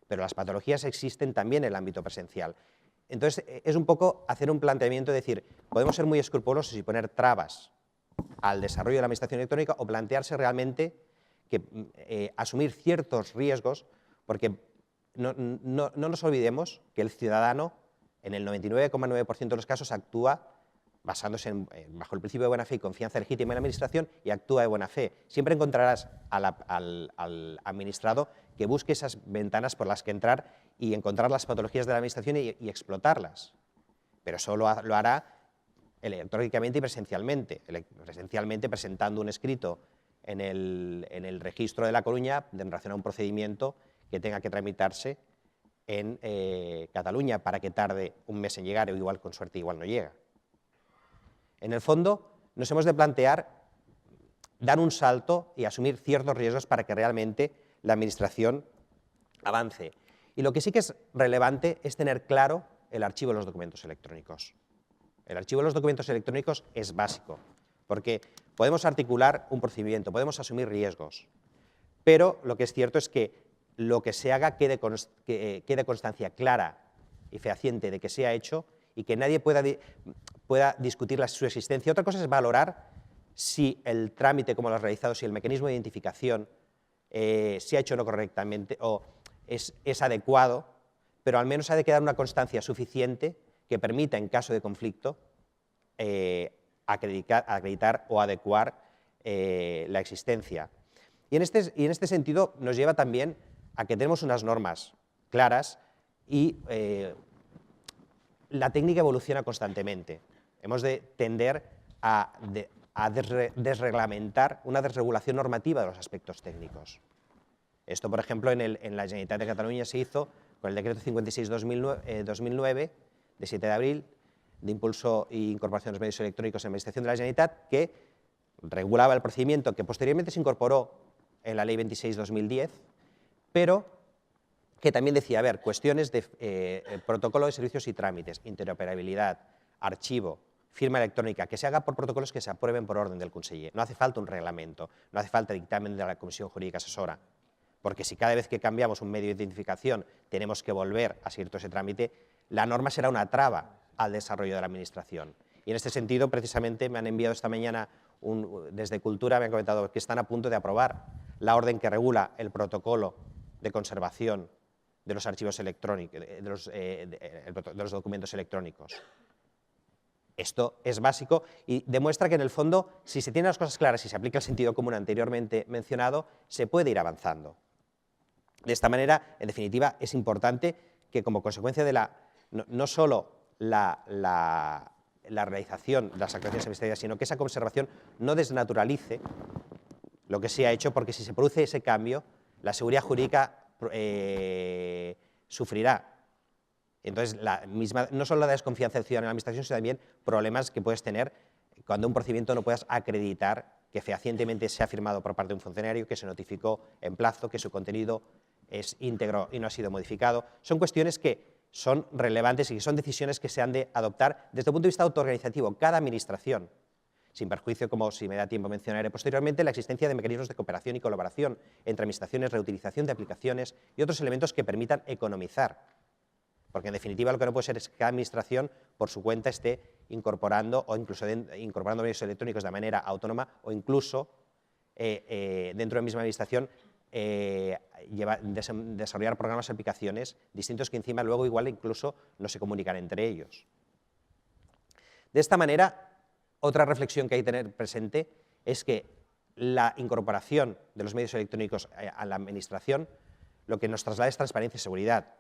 pero las patologías existen también en el ámbito presencial. Entonces es un poco hacer un planteamiento de decir, podemos ser muy escrupulosos y poner trabas al desarrollo de la administración electrónica, o plantearse realmente que asumir ciertos riesgos, porque no nos olvidemos que el ciudadano en el 99,9% de los casos actúa basándose bajo el principio de buena fe y confianza legítima en la administración, y actúa de buena fe. Siempre encontrarás al administrado que busque esas ventanas por las que entrar y encontrar las patologías de la administración y explotarlas, pero solo lo hará electrónicamente y presencialmente. Presencialmente presentando un escrito en el registro de La Coruña en relación a un procedimiento que tenga que tramitarse en Cataluña, para que tarde un mes en llegar, o igual con suerte igual no llega. En el fondo nos hemos de plantear dar un salto y asumir ciertos riesgos para que realmente la administración avance. Y lo que sí que es relevante es tener claro el archivo de los documentos electrónicos. El archivo de los documentos electrónicos es básico, porque podemos articular un procedimiento, podemos asumir riesgos, pero lo que es cierto es que lo que se haga quede constancia clara y fehaciente de que se ha hecho, y que nadie pueda discutir su existencia. Otra cosa es valorar si el trámite, como lo has realizado, si el mecanismo de identificación se ha hecho no correctamente, o es adecuado, pero al menos ha de quedar una constancia suficiente que permita, en caso de conflicto, acreditar o adecuar la existencia. Y en este sentido nos lleva también a que tenemos unas normas claras y la técnica evoluciona constantemente. Hemos de tender a desreglamentar una desregulación normativa de los aspectos técnicos. Esto, por ejemplo, en la Generalitat de Cataluña se hizo con el decreto 56-2009, de 7 de abril, de impulso e incorporación de los medios electrónicos en la Administración de la Generalitat, que regulaba el procedimiento que posteriormente se incorporó en la Ley 26-2010, pero que también decía, a ver, cuestiones de protocolo de servicios y trámites, interoperabilidad, archivo, firma electrónica, que se haga por protocolos que se aprueben por orden del conseller. No hace falta un reglamento, no hace falta dictamen de la Comisión Jurídica Asesora, porque si cada vez que cambiamos un medio de identificación tenemos que volver a seguir todo ese trámite, la norma será una traba al desarrollo de la Administración. Y en este sentido, precisamente, me han enviado esta mañana, desde Cultura, me han comentado que están a punto de aprobar la orden que regula el protocolo de conservación de los archivos electrónicos, de los documentos electrónicos. Esto es básico y demuestra que, en el fondo, si se tienen las cosas claras y se aplica el sentido común anteriormente mencionado, se puede ir avanzando. De esta manera, en definitiva, es importante que, como consecuencia de no solo la realización de las actuaciones administrativas, sino que esa conservación no desnaturalice lo que se ha hecho, porque si se produce ese cambio, la seguridad jurídica sufrirá. Entonces, no solo la desconfianza del ciudadano en la Administración, sino también problemas que puedes tener cuando un procedimiento no puedas acreditar que fehacientemente se ha firmado por parte de un funcionario, que se notificó en plazo, que su contenido es íntegro y no ha sido modificado. Son cuestiones que son relevantes y que son decisiones que se han de adoptar desde el punto de vista autoorganizativo, cada Administración, sin perjuicio, como si me da tiempo mencionaré posteriormente, la existencia de mecanismos de cooperación y colaboración entre administraciones, reutilización de aplicaciones y otros elementos que permitan economizar. Porque, en definitiva, lo que no puede ser es que cada Administración, por su cuenta, esté incorporando o incluso incorporando medios electrónicos de manera autónoma o incluso dentro de la misma Administración desarrollar programas y aplicaciones distintos que encima luego igual incluso no se comunican entre ellos. De esta manera, otra reflexión que hay que tener presente es que la incorporación de los medios electrónicos a la Administración lo que nos traslada es transparencia y seguridad.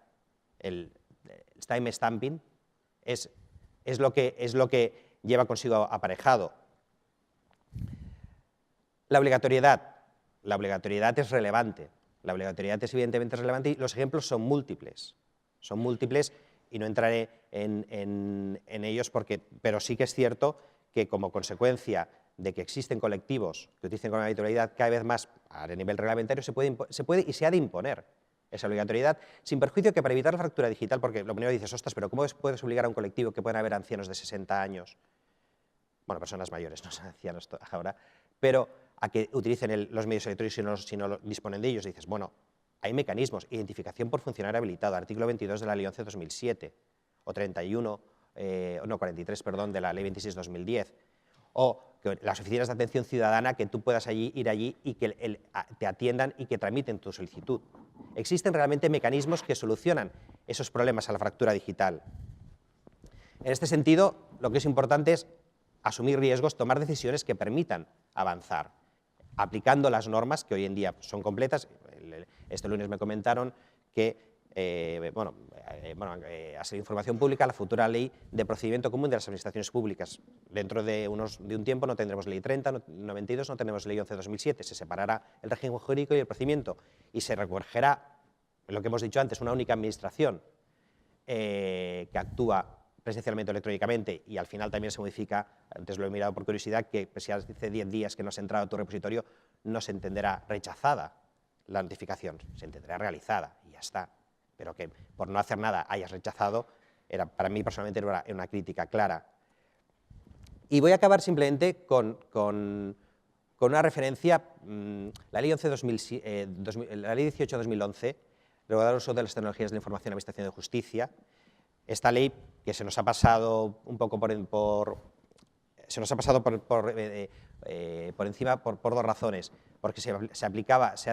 El time stamping es lo que lleva consigo aparejado. La obligatoriedad es relevante, la obligatoriedad es evidentemente relevante y los ejemplos son múltiples y no entraré en ellos, pero sí que es cierto que, como consecuencia de que existen colectivos que utilicen con la habitualidad cada vez más a nivel reglamentario, se puede y se ha de imponer esa obligatoriedad, sin perjuicio que, para evitar la fractura digital, porque lo primero dices, ostras, pero ¿cómo puedes obligar a un colectivo que pueden haber ancianos de 60 años, bueno, personas mayores, no son ancianos ahora, pero a que utilicen los medios electrónicos si no disponen de ellos? Dices, bueno, hay mecanismos, identificación por funcionario habilitado, artículo 22 de la Ley 11/2007, o 43, perdón, de la Ley 26/2010, o que las oficinas de atención ciudadana, que tú puedas ir allí y que te atiendan y que tramiten tu solicitud. Existen realmente mecanismos que solucionan esos problemas a la fractura digital. En este sentido, lo que es importante es asumir riesgos, tomar decisiones que permitan avanzar, aplicando las normas que hoy en día son completas. Este lunes me comentaron que ha sido información pública la futura ley de procedimiento común de las administraciones públicas. Dentro de un tiempo no tendremos ley 30, 92, no tendremos ley 11/2007, se separará el régimen jurídico y el procedimiento y se recogerá, lo que hemos dicho antes, una única administración que actúa presencialmente o electrónicamente, y al final también se modifica, antes lo he mirado por curiosidad, que si hace 10 días que no has entrado a tu repositorio, no se entenderá rechazada la notificación, se entenderá realizada y ya está. Pero que por no hacer nada hayas rechazado, para mí personalmente era una crítica clara. Y voy a acabar simplemente con una referencia, la Ley 18/2011, reguladora del uso de las tecnologías de la información en la Administración de Justicia. Esta ley, que se nos ha pasado un poco por encima por dos razones, porque se ha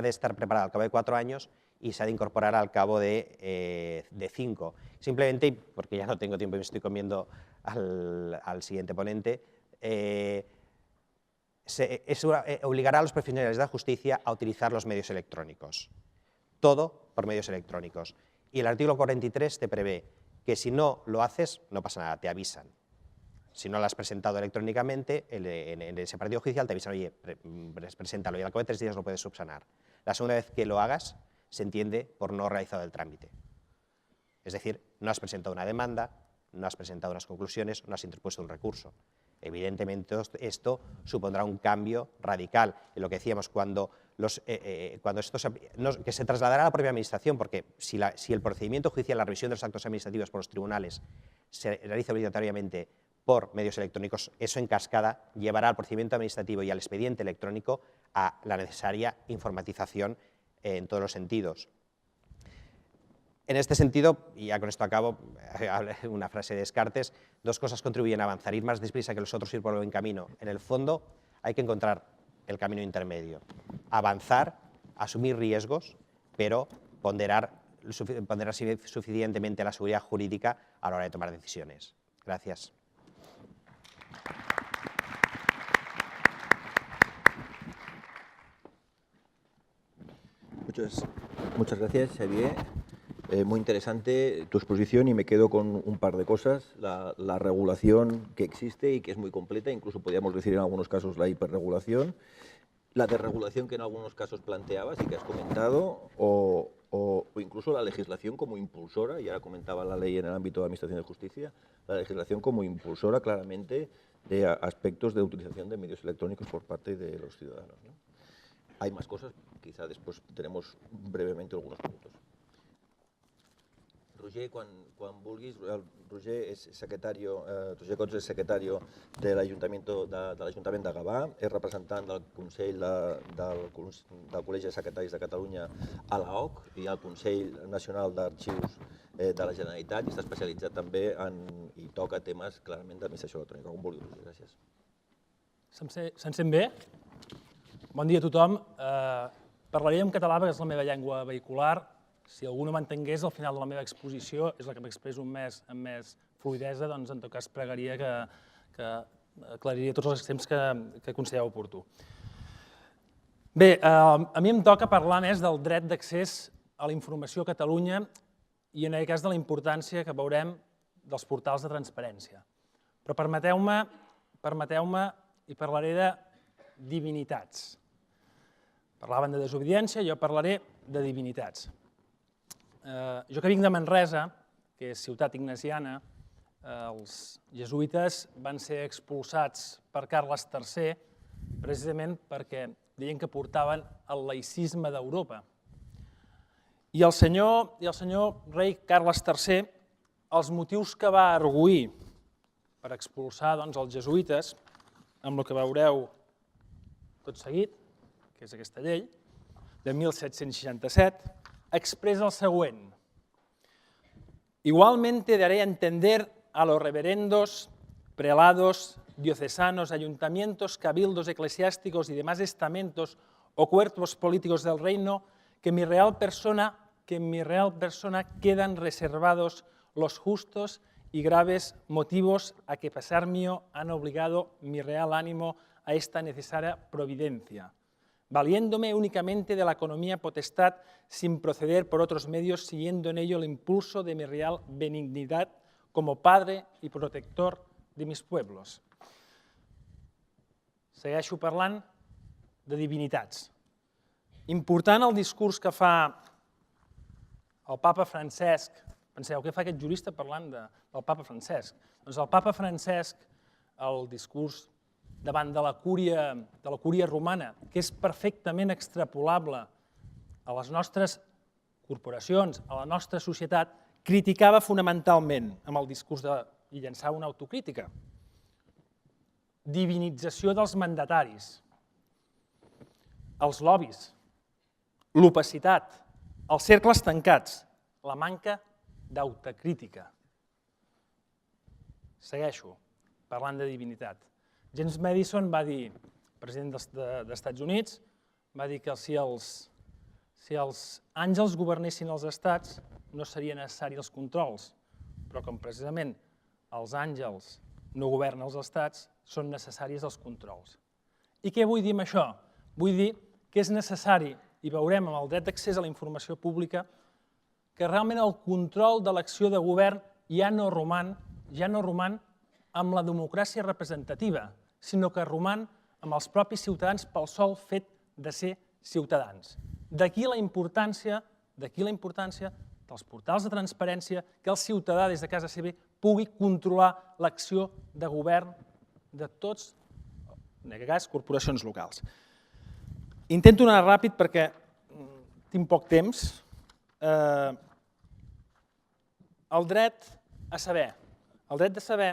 de estar preparada al cabo de 4 años y se ha de incorporar al cabo de 5. Simplemente, porque ya no tengo tiempo y me estoy comiendo al siguiente ponente, obligará a los profesionales de la justicia a utilizar los medios electrónicos. Todo por medios electrónicos. Y el artículo 43 te prevé que si no lo haces, no pasa nada, te avisan. Si no lo has presentado electrónicamente, en ese partido judicial te avisan, oye, preséntalo y al cabo de 3 días lo puedes subsanar. La segunda vez que lo hagas, se entiende por no realizado el trámite. Es decir, no has presentado una demanda, no has presentado unas conclusiones, no has interpuesto un recurso. Evidentemente, esto supondrá un cambio radical. Y lo que decíamos, que se trasladará a la propia Administración, porque si el procedimiento judicial, la revisión de los actos administrativos por los tribunales, se realiza obligatoriamente por medios electrónicos, eso en cascada llevará al procedimiento administrativo y al expediente electrónico a la necesaria informatización en todos los sentidos. En este sentido, y ya con esto acabo, una frase de Descartes, 2 cosas contribuyen a avanzar, ir más deprisa que los otros, ir por el buen camino. En el fondo, hay que encontrar el camino intermedio, avanzar, asumir riesgos, pero ponderar suficientemente la seguridad jurídica a la hora de tomar decisiones. Gracias. Muchas gracias, Xavier. Muy interesante tu exposición y me quedo con un par de cosas. La regulación que existe y que es muy completa, incluso podríamos decir en algunos casos la hiperregulación, la desregulación que en algunos casos planteabas y que has comentado, o incluso la legislación como impulsora, y ahora comentaba la ley en el ámbito de Administración de Justicia, la legislación como impulsora claramente de aspectos de utilización de medios electrónicos por parte de los ciudadanos, ¿no? Hay más cosas, quizá después tenemos brevemente algunos puntos. Roger, quan vulguis, Roger és Roger Cots és secretari de l'Ajuntament de Gavà, és representant del Consell del Col·legi de Secretaris de Catalunya a l'AOC i al Consell Nacional d'Arxius de la Generalitat i està especialitzat també i toca temes clarament d'administració electrònica. Com vulguis, Roger, gràcies. Se'n sent bé? Bon dia a tothom. Parlaré en català perquè és la meva llengua vehicular. Si algú no m'entengués, al final de la meva exposició, és la que m'expresso amb més fluïdesa, doncs en tot cas pregaria que aclariria tots els extrems que considereu oportú. Bé, a mi em toca parlar més del dret d'accés a la informació a Catalunya i en aquest cas de la importància que veurem dels portals de transparència. Però permeteu-me i parlaré de divinitats. Parlaven de desobediència, jo parlaré de divinitats. Jo que vinc de Manresa, que és ciutat ignasiana, els jesuïtes van ser expulsats per Carles III precisament perquè deien que portaven el laïcisme d'Europa. I el senyor rei Carles III, els motius que va arguir per expulsar els jesuïtes, amb el que veureu tot seguit, que és aquesta llei, de 1767, expresa el següent. Igualmente daré a entender a los reverendos, prelados, diocesanos, ayuntamientos, cabildos eclesiásticos y demás estamentos o cuerpos políticos del reino que en mi real persona quedan reservados los justos y graves motivos a que pesar mío han obligado mi real ánimo a esta necesaria providencia, valiéndome únicamente de la economía potestad sin proceder por otros medios, siguiendo en ello el impulso de mi real benignidad como padre y protector de mis pueblos. Segueixo parlant de divinitats. Important el discurs que fa el papa Francesc. Penseu, què fa aquest jurista parlant del papa Francesc? Doncs el papa Francesc, el discurs davant de la cúria romana, que és perfectament extrapolable a les nostres corporacions, a la nostra societat, criticava fonamentalment amb el discurs i llançava una autocrítica. Divinització dels mandataris, els lobbies, l'opacitat, els cercles tancats, la manca d'autocrítica. Segueixo parlant de divinitat. James Madison va dir, president dels Estats Units, va dir que si Si els àngels governessin els estats, no serien necessaris els controls, però com precisament els àngels no governen els estats, són necessaris els controls. I què vull dir amb això? Vull dir que és necessari, i veurem amb el dret d'accés a la informació pública, que realment el control de l'acció de govern ja no roman amb la democràcia representativa, sinó que roman amb els propis ciutadans pel sol fet de ser ciutadans. D'aquí la importància dels portals de transparència, que el ciutadà des de casa seva pugui controlar l'acció de govern de tots, en aquest cas, corporacions locals. Intento anar ràpid perquè tinc poc temps. El dret a saber. El dret de saber,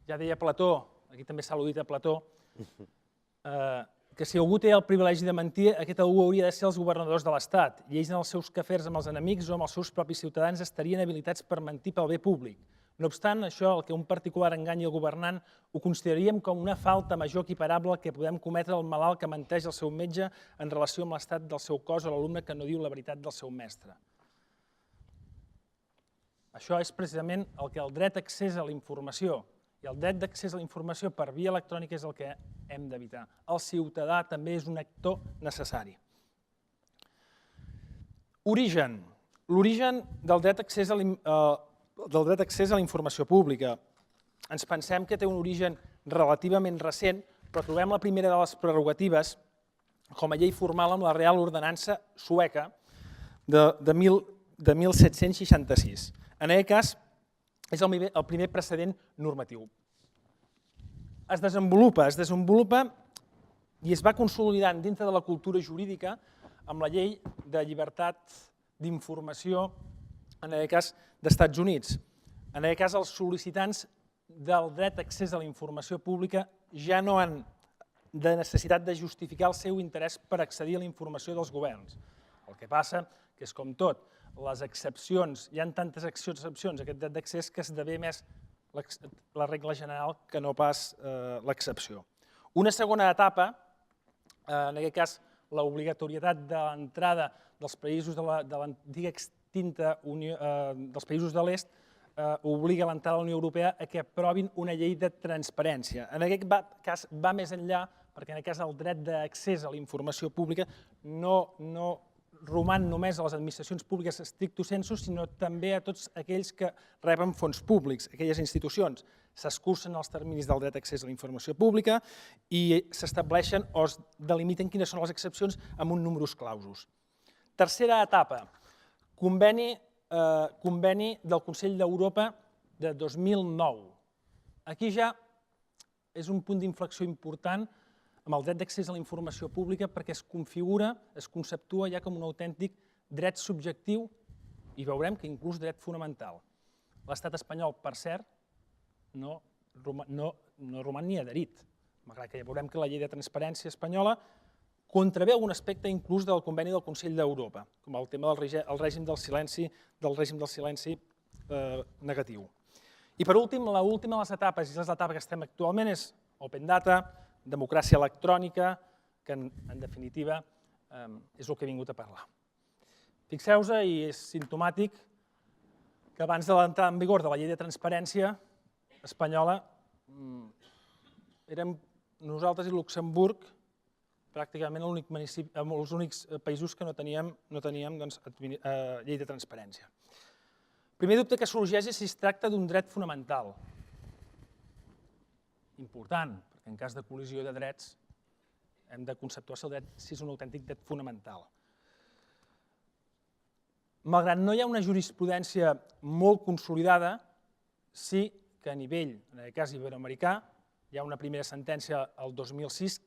ja deia Plató, aquí també s'ha al·ludit a Plató, que si algú té el privilegi de mentir, aquest algú hauria de ser els governadors de l'Estat, i ells en els seus quefers amb els enemics o amb els seus propis ciutadans estarien habilitats per mentir pel bé públic. No obstant això, el que un particular enganyi el governant ho consideraríem com una falta major equiparable al que podem cometre el malalt que menteix el seu metge en relació amb l'estat del seu cos o l'alumne que no diu la veritat del seu mestre. Això és precisament el que el dret d'accés a la informació i el dret d'accés a la informació per via electrònica és el que hem d'evitar. El ciutadà també és un actor necessari. Origen. L'origen del dret d'accés a la informació pública. Ens pensem que té un origen relativament recent, però trobem la primera de les prerrogatives com a llei formal amb la Real Ordenança sueca de 1766. En aquest cas, és el primer precedent normatiu. Es desenvolupa i es va consolidant dintre de la cultura jurídica amb la llei de llibertat d'informació, en aquest cas, d'Estats Units. En aquest cas, els sol·licitants del dret d'accés a la informació pública ja no han de necessitat de justificar el seu interès per accedir a la informació dels governs. El que passa que és com tot, les excepcions, hi ha tantes excepcions a aquest dret d'accés que esdevé més la regla general que no pas l'excepció. Una segona etapa, en aquest cas l'obligatorietat de l'entrada dels països de l'antiga extinta dels països de l'est, obliga l'entrada a la Unió Europea a que aprovin una llei de transparència. En aquest cas va més enllà, perquè en aquest cas el dret d'accés a la informació pública no roman només a les administracions públiques stricto sensu, sinó també a tots aquells que reben fons públics, aquelles institucions. S'escurcen els terminis del dret d'accés a la informació pública i s'estableixen o es delimiten quines són les excepcions amb un numerus clausus. Tercera etapa, conveni del Consell d'Europa de 2009. Aquí ja és un punt d'inflexió important amb el dret d'accés a la informació pública perquè es configura, es conceptua ja com un autèntic dret subjectiu i veurem que inclús dret fonamental. L'estat espanyol, per cert, no roman ni adherit, malgrat que ja veurem que la llei de transparència espanyola contravé algun aspecte inclús del conveni del Consell d'Europa, com el tema del règim del silenci negatiu. I per últim, l'última de les etapes, i és l'etapa que estem actualment, és Open Data, democràcia electrònica, que en definitiva és el que he vingut a parlar. Fixeu-vos, i és simptomàtic, que abans de l'entrada en vigor de la llei de transparència espanyola érem nosaltres i Luxemburg pràcticament els únics països que no teníem llei de transparència. El primer dubte que sorgeix és si es tracta d'un dret fonamental. Important, perquè en cas de col·lisió de drets hem de conceptuar si el dret és un autèntic dret fonamental. Malgrat no hi ha una jurisprudència molt consolidada, sí que a nivell, en aquest cas iberoamericà, hi ha una primera sentència el 2006,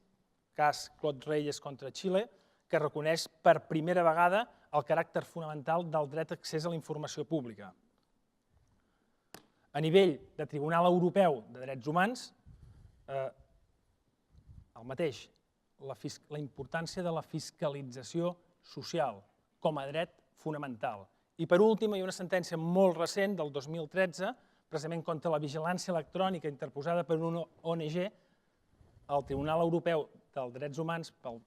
cas Claude Reyes contra Xile, que reconeix per primera vegada el caràcter fonamental del dret d'accés a la informació pública. A nivell de Tribunal Europeu de Drets Humans, el mateix, la importància de la fiscalització social com a dret fonamental. I per últim, hi ha una sentència molt recent, del 2013, precisament contra la vigilància electrònica interposada per una ONG, el Tribunal Europeu dels Drets Humans, pel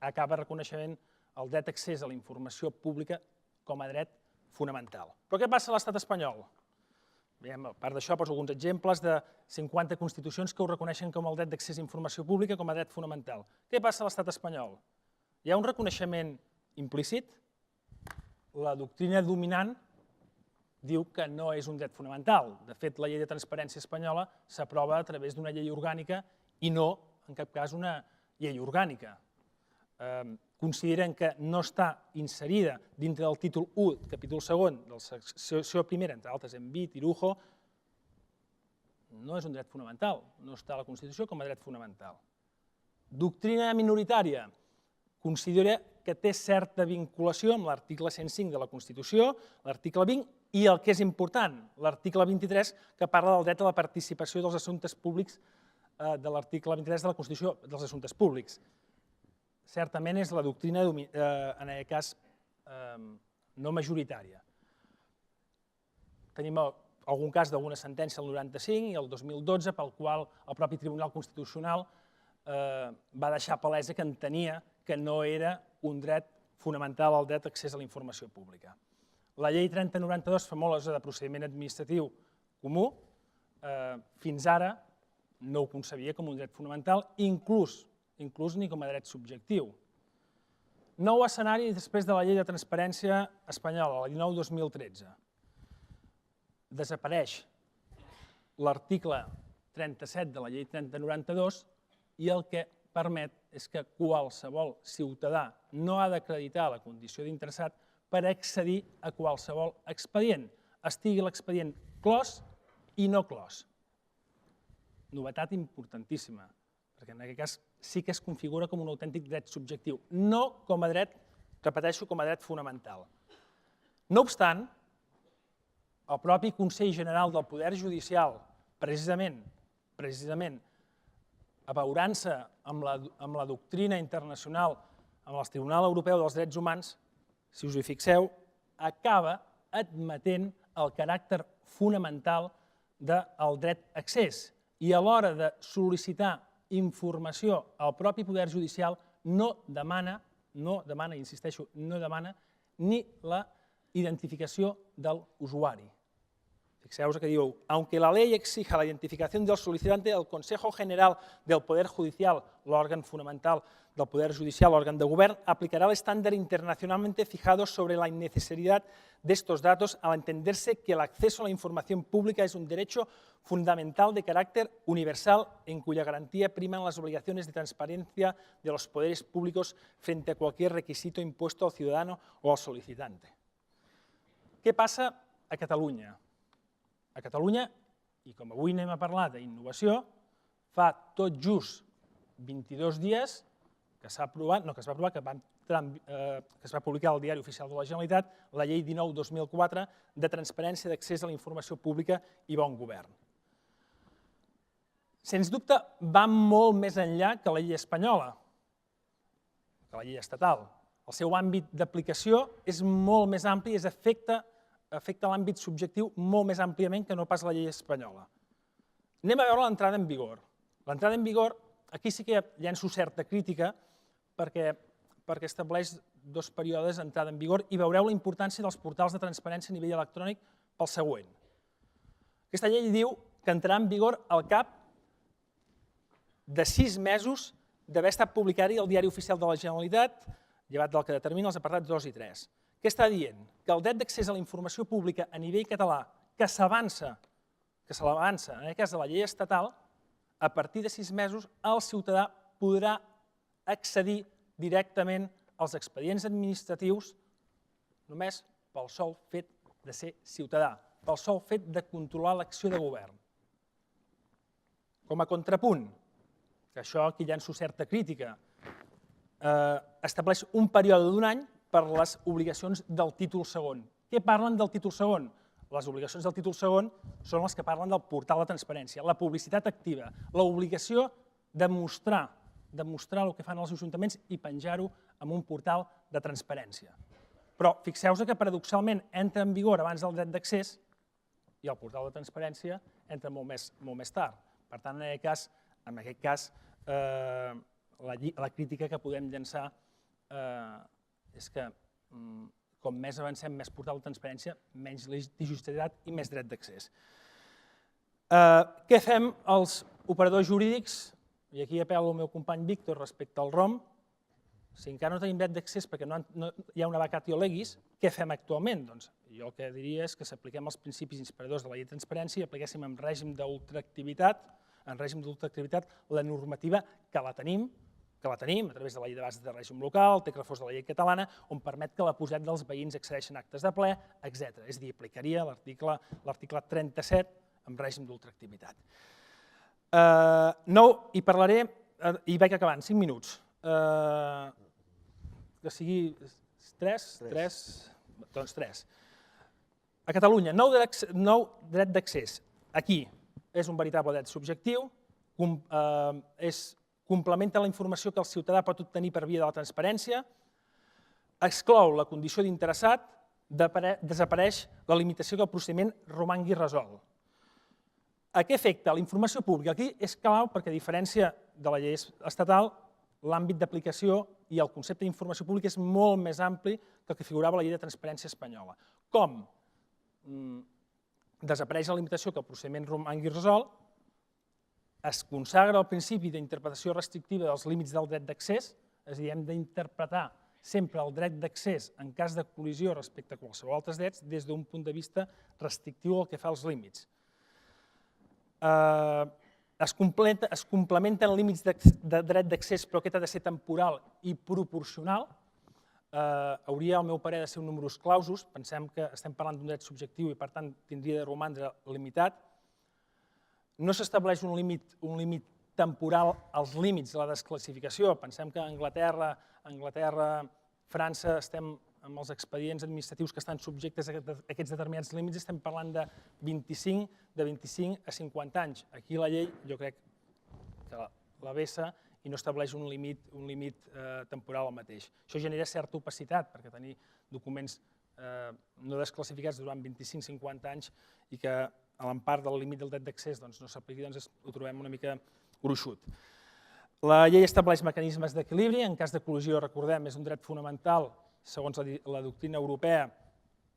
acaba reconeixent el dret d'accés a la informació pública com a dret fonamental. Però què passa a l'estat espanyol? A part d'això, poso alguns exemples de 50 constitucions que ho reconeixen com el dret d'accés a informació pública com a dret fonamental. Què passa a l'estat espanyol? Hi ha un reconeixement implícit. La doctrina dominant diu que no és un dret fonamental. De fet, la llei de transparència espanyola s'aprova a través d'una llei orgànica i no, en cap cas, una llei orgànica. Consideren que no està inserida dintre del títol 1, capítol 2, de la secció primera, entre altres en bit i lujo, no és un dret fonamental, no està a la Constitució com a dret fonamental. Doctrina minoritària considera que té certa vinculació amb l'article 105 de la Constitució, l'article 20 i el que és important, l'article 23, que parla del dret a la participació dels assumptes públics de l'article 23 de la Constitució dels assumptes públics. Certament és la doctrina, en aquest cas, no majoritària. Tenim algun cas d'alguna sentència del 95 i el 2012, pel qual el propi Tribunal Constitucional va deixar palesa que entenia que no era un dret fonamental el dret d'accés a la informació pública. La llei 3092, famosa de procediment administratiu comú, fins ara no ho concebia com un dret fonamental, inclús ni com a dret subjectiu. Nou escenari després de la llei de transparència espanyola, la 19-2013. Desapareix l'article 37 de la llei 3092 i el que permet és que qualsevol ciutadà no ha d'acreditar la condició d'interessat per accedir a qualsevol expedient, estigui l'expedient clos i no clos. Novetat importantíssima, perquè en aquest cas sí que es configura com un autèntic dret subjectiu, no com a dret, repeteixo, com a dret fonamental. No obstant, el propi Consell General del Poder Judicial, precisament abeurant-se amb la doctrina internacional, amb el Tribunal Europeu dels Drets Humans, si us hi fixeu, acaba admetent el caràcter fonamental del dret d'accés i a l'hora de sol·licitar informació al propi Poder Judicial no demana, insisteixo, no demana ni la identificació del usuari. Fixeu-vos que diu, aunque la ley exija la identificación del solicitante, el Consejo General del Poder Judicial, l'òrgan fonamental del Poder Judicial, l'òrgan de govern, aplicará el estándar internacionalmente fijado sobre la innecesidad de estos datos al entenderse que el acceso a la información pública es un derecho fundamental de carácter universal en cuya garantía priman las obligaciones de transparencia de los poderes públicos frente a cualquier requisito impuesto al ciudadano o al solicitante. Què passa a Catalunya? A Catalunya, i com avui anem a parlar d'innovació, fa tot just 22 dies que es va publicar al Diari Oficial de la Generalitat la Llei 19-2004 de transparència d'accés a la informació pública i bon govern. Sens dubte, va molt més enllà que la llei espanyola, que la llei estatal. El seu àmbit d'aplicació és molt més ampli i afecta l'àmbit subjectiu molt més àmpliament que no pas la llei espanyola. Anem a veure l'entrada en vigor. L'entrada en vigor, aquí sí que llenço certa crítica perquè estableix dos períodes d'entrada en vigor i veureu la importància dels portals de transparència a nivell electrònic pel següent. Aquesta llei diu que entrarà en vigor al cap de 6 mesos d'haver estat publicat-hi al Diari Oficial de la Generalitat, llevat del que determina els apartats 2 i 3. Què està dient? Que el dret d'accés a la informació pública a nivell català, que s'avança, en aquest cas de la llei estatal, a partir de 6 mesos el ciutadà podrà accedir directament als expedients administratius només pel sol fet de ser ciutadà, pel sol fet de controlar l'acció de govern. Com a contrapunt, que això aquí llenço certa crítica, estableix un període d'un any per les obligacions del títol segon. Què parlen del títol segon? Les obligacions del títol segon són les que parlen del portal de transparència, la publicitat activa, l'obligació de mostrar el que fan els ajuntaments i penjar-ho en un portal de transparència. Però fixeu-vos que paradoxalment entra en vigor abans del dret d'accés i el portal de transparència entra molt més tard. Per tant, en aquest cas, la crítica que podem llançar és que com més avancem, més portal de transparència, menys litigiositat i més dret d'accés. Què fem els operadors jurídics? I aquí apel·lo al meu company Víctor respecte al ROM. Si encara no tenim dret d'accés perquè no hi ha una vacatio legis, què fem actualment? Doncs jo el que diria és que s'apliquem els principis inspiradors de la llei de transparència i apliquéssim en règim d'ultraactivitat la normativa que la tenim a través de la llei de bases de règim local, el text refós de la llei catalana, on permet que la posada dels veïns accedeixen a actes de ple, etc. És a dir, aplicaria l'article 37 amb règim d'ultraactivitat. I parlaré, i vaig acabant, 5 minuts. Que sigui 3? Doncs 3. A Catalunya, nou dret d'accés. Aquí és un veritable dret subjectiu, complementa la informació que el ciutadà pot obtenir per via de la transparència, exclou la condició d'interessat, desapareix la limitació que el procediment romangui resolt. A què afecta la informació pública? Aquí és clau perquè, a diferència de la llei estatal, l'àmbit d'aplicació i el concepte d'informació pública és molt més ampli que el que figurava a la llei de transparència espanyola. Com? Desapareix la limitació que el procediment romangui resolt, es consagra el principi d'interpretació restrictiva dels límits del dret d'accés, és a dir, hem d'interpretar sempre el dret d'accés en cas de col·lisió respecte a qualsevol altres drets des d'un punt de vista restrictiu al que fa als límits. Es complementen límits de dret d'accés, però aquest ha de ser temporal i proporcional. Hauria, al meu parer, de ser un numerus clausus. Pensem que estem parlant d'un dret subjectiu i, per tant, tindria de romandre limitat. No s'estableix un límit temporal als límits de la desclassificació. Pensem que a Anglaterra, França, estem amb els expedients administratius que estan subjectes a aquests determinats límits, estem parlant de 25 a 50 anys. Aquí la llei, jo crec que la vessa i no estableix un límit temporal al mateix. Això genera certa opacitat, perquè tenir documents no desclassificats durant 25-50 anys i que a l'empart del límit del dret d'accés no s'apliqui, ho trobem una mica gruixut. La llei estableix mecanismes d'equilibri. En cas de col·lisió, recordem, és un dret fonamental segons la doctrina europea,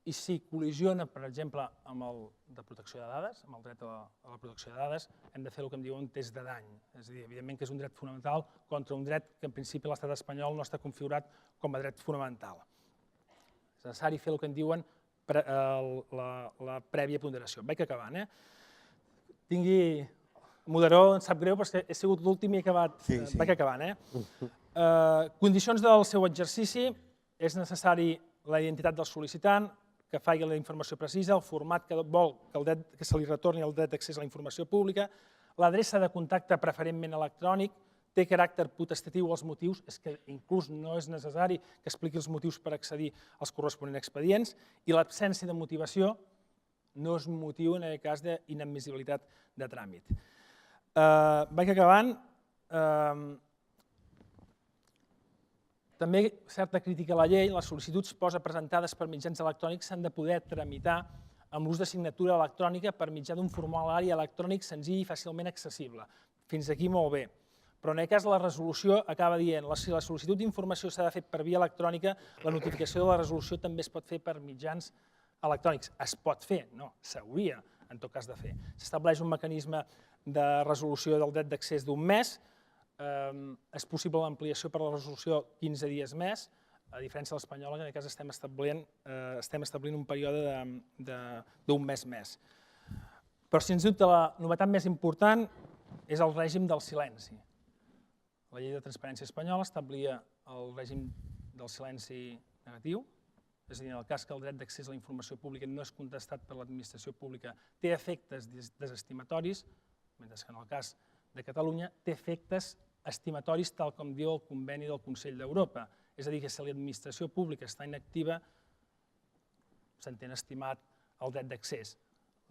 i si col·lisiona, per exemple, amb el de protecció de dades, amb el dret a la protecció de dades, hem de fer el que en diuen un test de dany. És a dir, evidentment que és un dret fonamental contra un dret que en principi l'estat espanyol no està configurat com a dret fonamental. És necessari fer el que en diuen la prèvia ponderació. Vaig acabant. Moderador, em sap greu, perquè he sigut l'últim i he acabat. Vaig acabant. Condicions del seu exercici. És necessari la identitat del sol·licitant, que faci la informació precisa, el format que vol que se li retorni el dret d'accés a la informació pública, l'adreça de contacte preferentment electrònic, té caràcter potestatiu als motius, és que inclús no és necessari que expliqui els motius per accedir als corresponents expedients, i l'absència de motivació no és motiu en aquest cas d'inadmissibilitat de tràmit. Vaig acabant. També, certa crítica a la llei, les sol·licituds presentades per mitjans electrònics s'han de poder tramitar amb l'ús de signatura electrònica per mitjà d'un formulari elèctrònic senzill i fàcilment accessible. Fins aquí molt bé. Però en aquest cas la resolució acaba dient si la sol·licitud d'informació s'ha de fer per via electrònica, la notificació de la resolució també es pot fer per mitjans electrònics. Es pot fer? No, s'hauria en tot cas de fer. S'estableix un mecanisme de resolució del dret d'accés d'un mes. És possible l'ampliació per la resolució 15 dies més, a diferència de l'espanyola, que en aquest cas estem establint un període d'un mes més. Però, sens dubte, la novetat més important és el règim del silenci. La llei de transparència espanyola establia el règim del silenci negatiu, és a dir, en el cas que el dret d'accés a la informació pública no és contestat per l'administració pública, té efectes desestimatoris, mentre que en el cas de Catalunya té efectes estimatoris tal com diu el conveni del Consell d'Europa. És a dir, que si l'administració pública està inactiva, s'entén estimat el dret d'accés.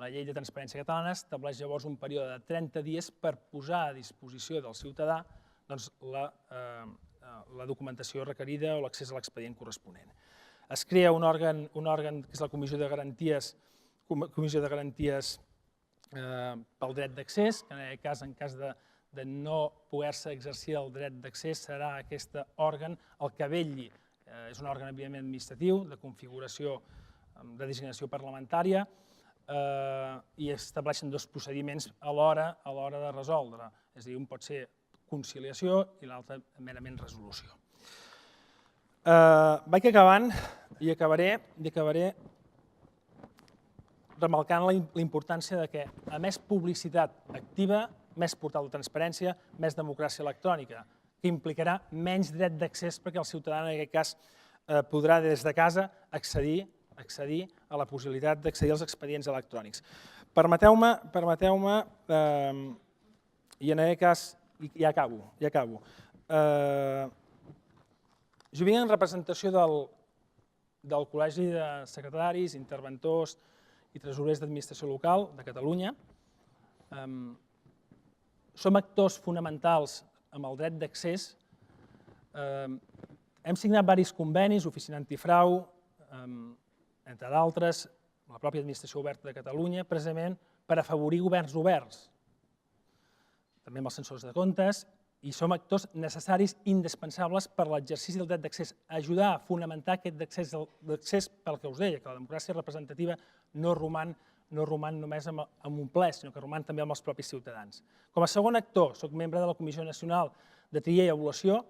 La llei de transparència catalana estableix llavors un període de 30 dies per posar a disposició del ciutadà la documentació requerida o l'accés a l'expedient corresponent. Es crea un òrgan que és la Comissió de Garanties pel dret d'accés, que en aquest cas, en cas de no poder-se exercir el dret d'accés serà aquest òrgan el que vetlli. És un òrgan, evidentment, administratiu, de configuració de designació parlamentària, i estableixen dos procediments a l'hora de resoldre. És a dir, un pot ser conciliació i l'altre merament resolució. Vaig acabant i acabaré remarcant la importància de que, a més publicitat activa, més portal de transparència, més democràcia electrònica, que implicarà menys dret d'accés perquè el ciutadà, en aquest cas, podrà des de casa accedir a la possibilitat d'accedir als expedients electrònics. Permeteu-me, i en aquest cas, ja acabo, jo vinc en representació del Col·legi de Secretaris, Interventors i Tresorers d'Administració Local de Catalunya. Som actors fonamentals amb el dret d'accés. Hem signat diversos convenis, Oficina Antifrau, entre d'altres, la pròpia Administració Oberta de Catalunya, precisament per afavorir governs oberts, també amb els censors de comptes, i som actors necessaris, indispensables per l'exercici del dret d'accés, ajudar a fonamentar aquest d'accés pel que us deia, que la democràcia representativa no roman només amb un ple, sinó que roman també amb els propis ciutadans. Com a segon actor, soc membre de la Comissió Nacional de Tria i Avaluació.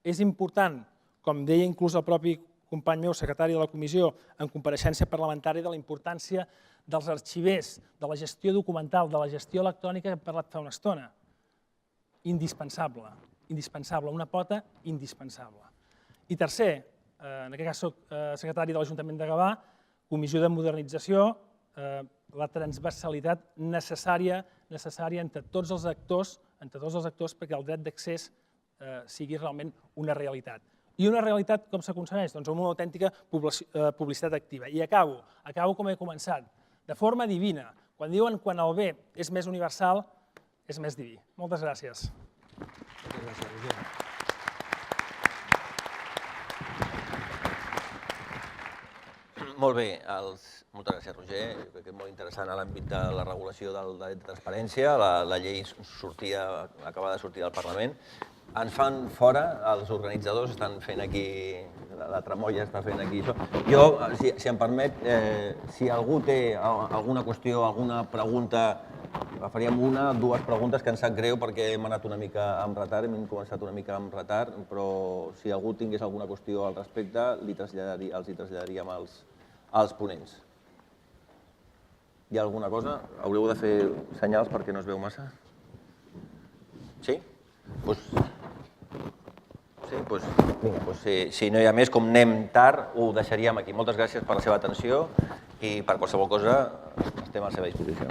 És important, com deia inclús el propi company meu, secretari de la comissió, en compareixença parlamentària, de la importància dels arxivers, de la gestió documental, de la gestió electrònica que hem parlat fa una estona. Indispensable, una pota indispensable. I tercer, en aquest cas soc secretari de l'Ajuntament de Gavà, Comissió de Modernització, la transversalitat necessària entre tots els actors perquè el dret d'accés sigui realment una realitat. I una realitat com s'aconsegueix? Doncs amb una autèntica publicitat activa. I acabo com he començat, de forma divina. Quan diuen quan el bé és més universal, és més diví. Moltes gràcies. Molt bé, moltes gràcies, Roger. Jo crec que és molt interessant l'àmbit de la regulació del dret de transparència. La llei acaba de sortir del Parlament. Ens fan fora, els organitzadors estan fent aquí, la tramoia està fent aquí això. Jo, si em permet, si algú té alguna qüestió, alguna pregunta, faríem dues preguntes, que ens sap greu perquè hem anat una mica amb retard, hem començat una mica amb retard, però si algú tingués alguna qüestió al respecte, els hi traslladaríem als ponents. Hi ha alguna cosa? Haureu de fer senyals perquè no es veu massa? Sí? Si no hi ha més, com anem tard, ho deixaríem aquí. Moltes gràcies per la seva atenció i per qualsevol cosa estem a la seva disposició.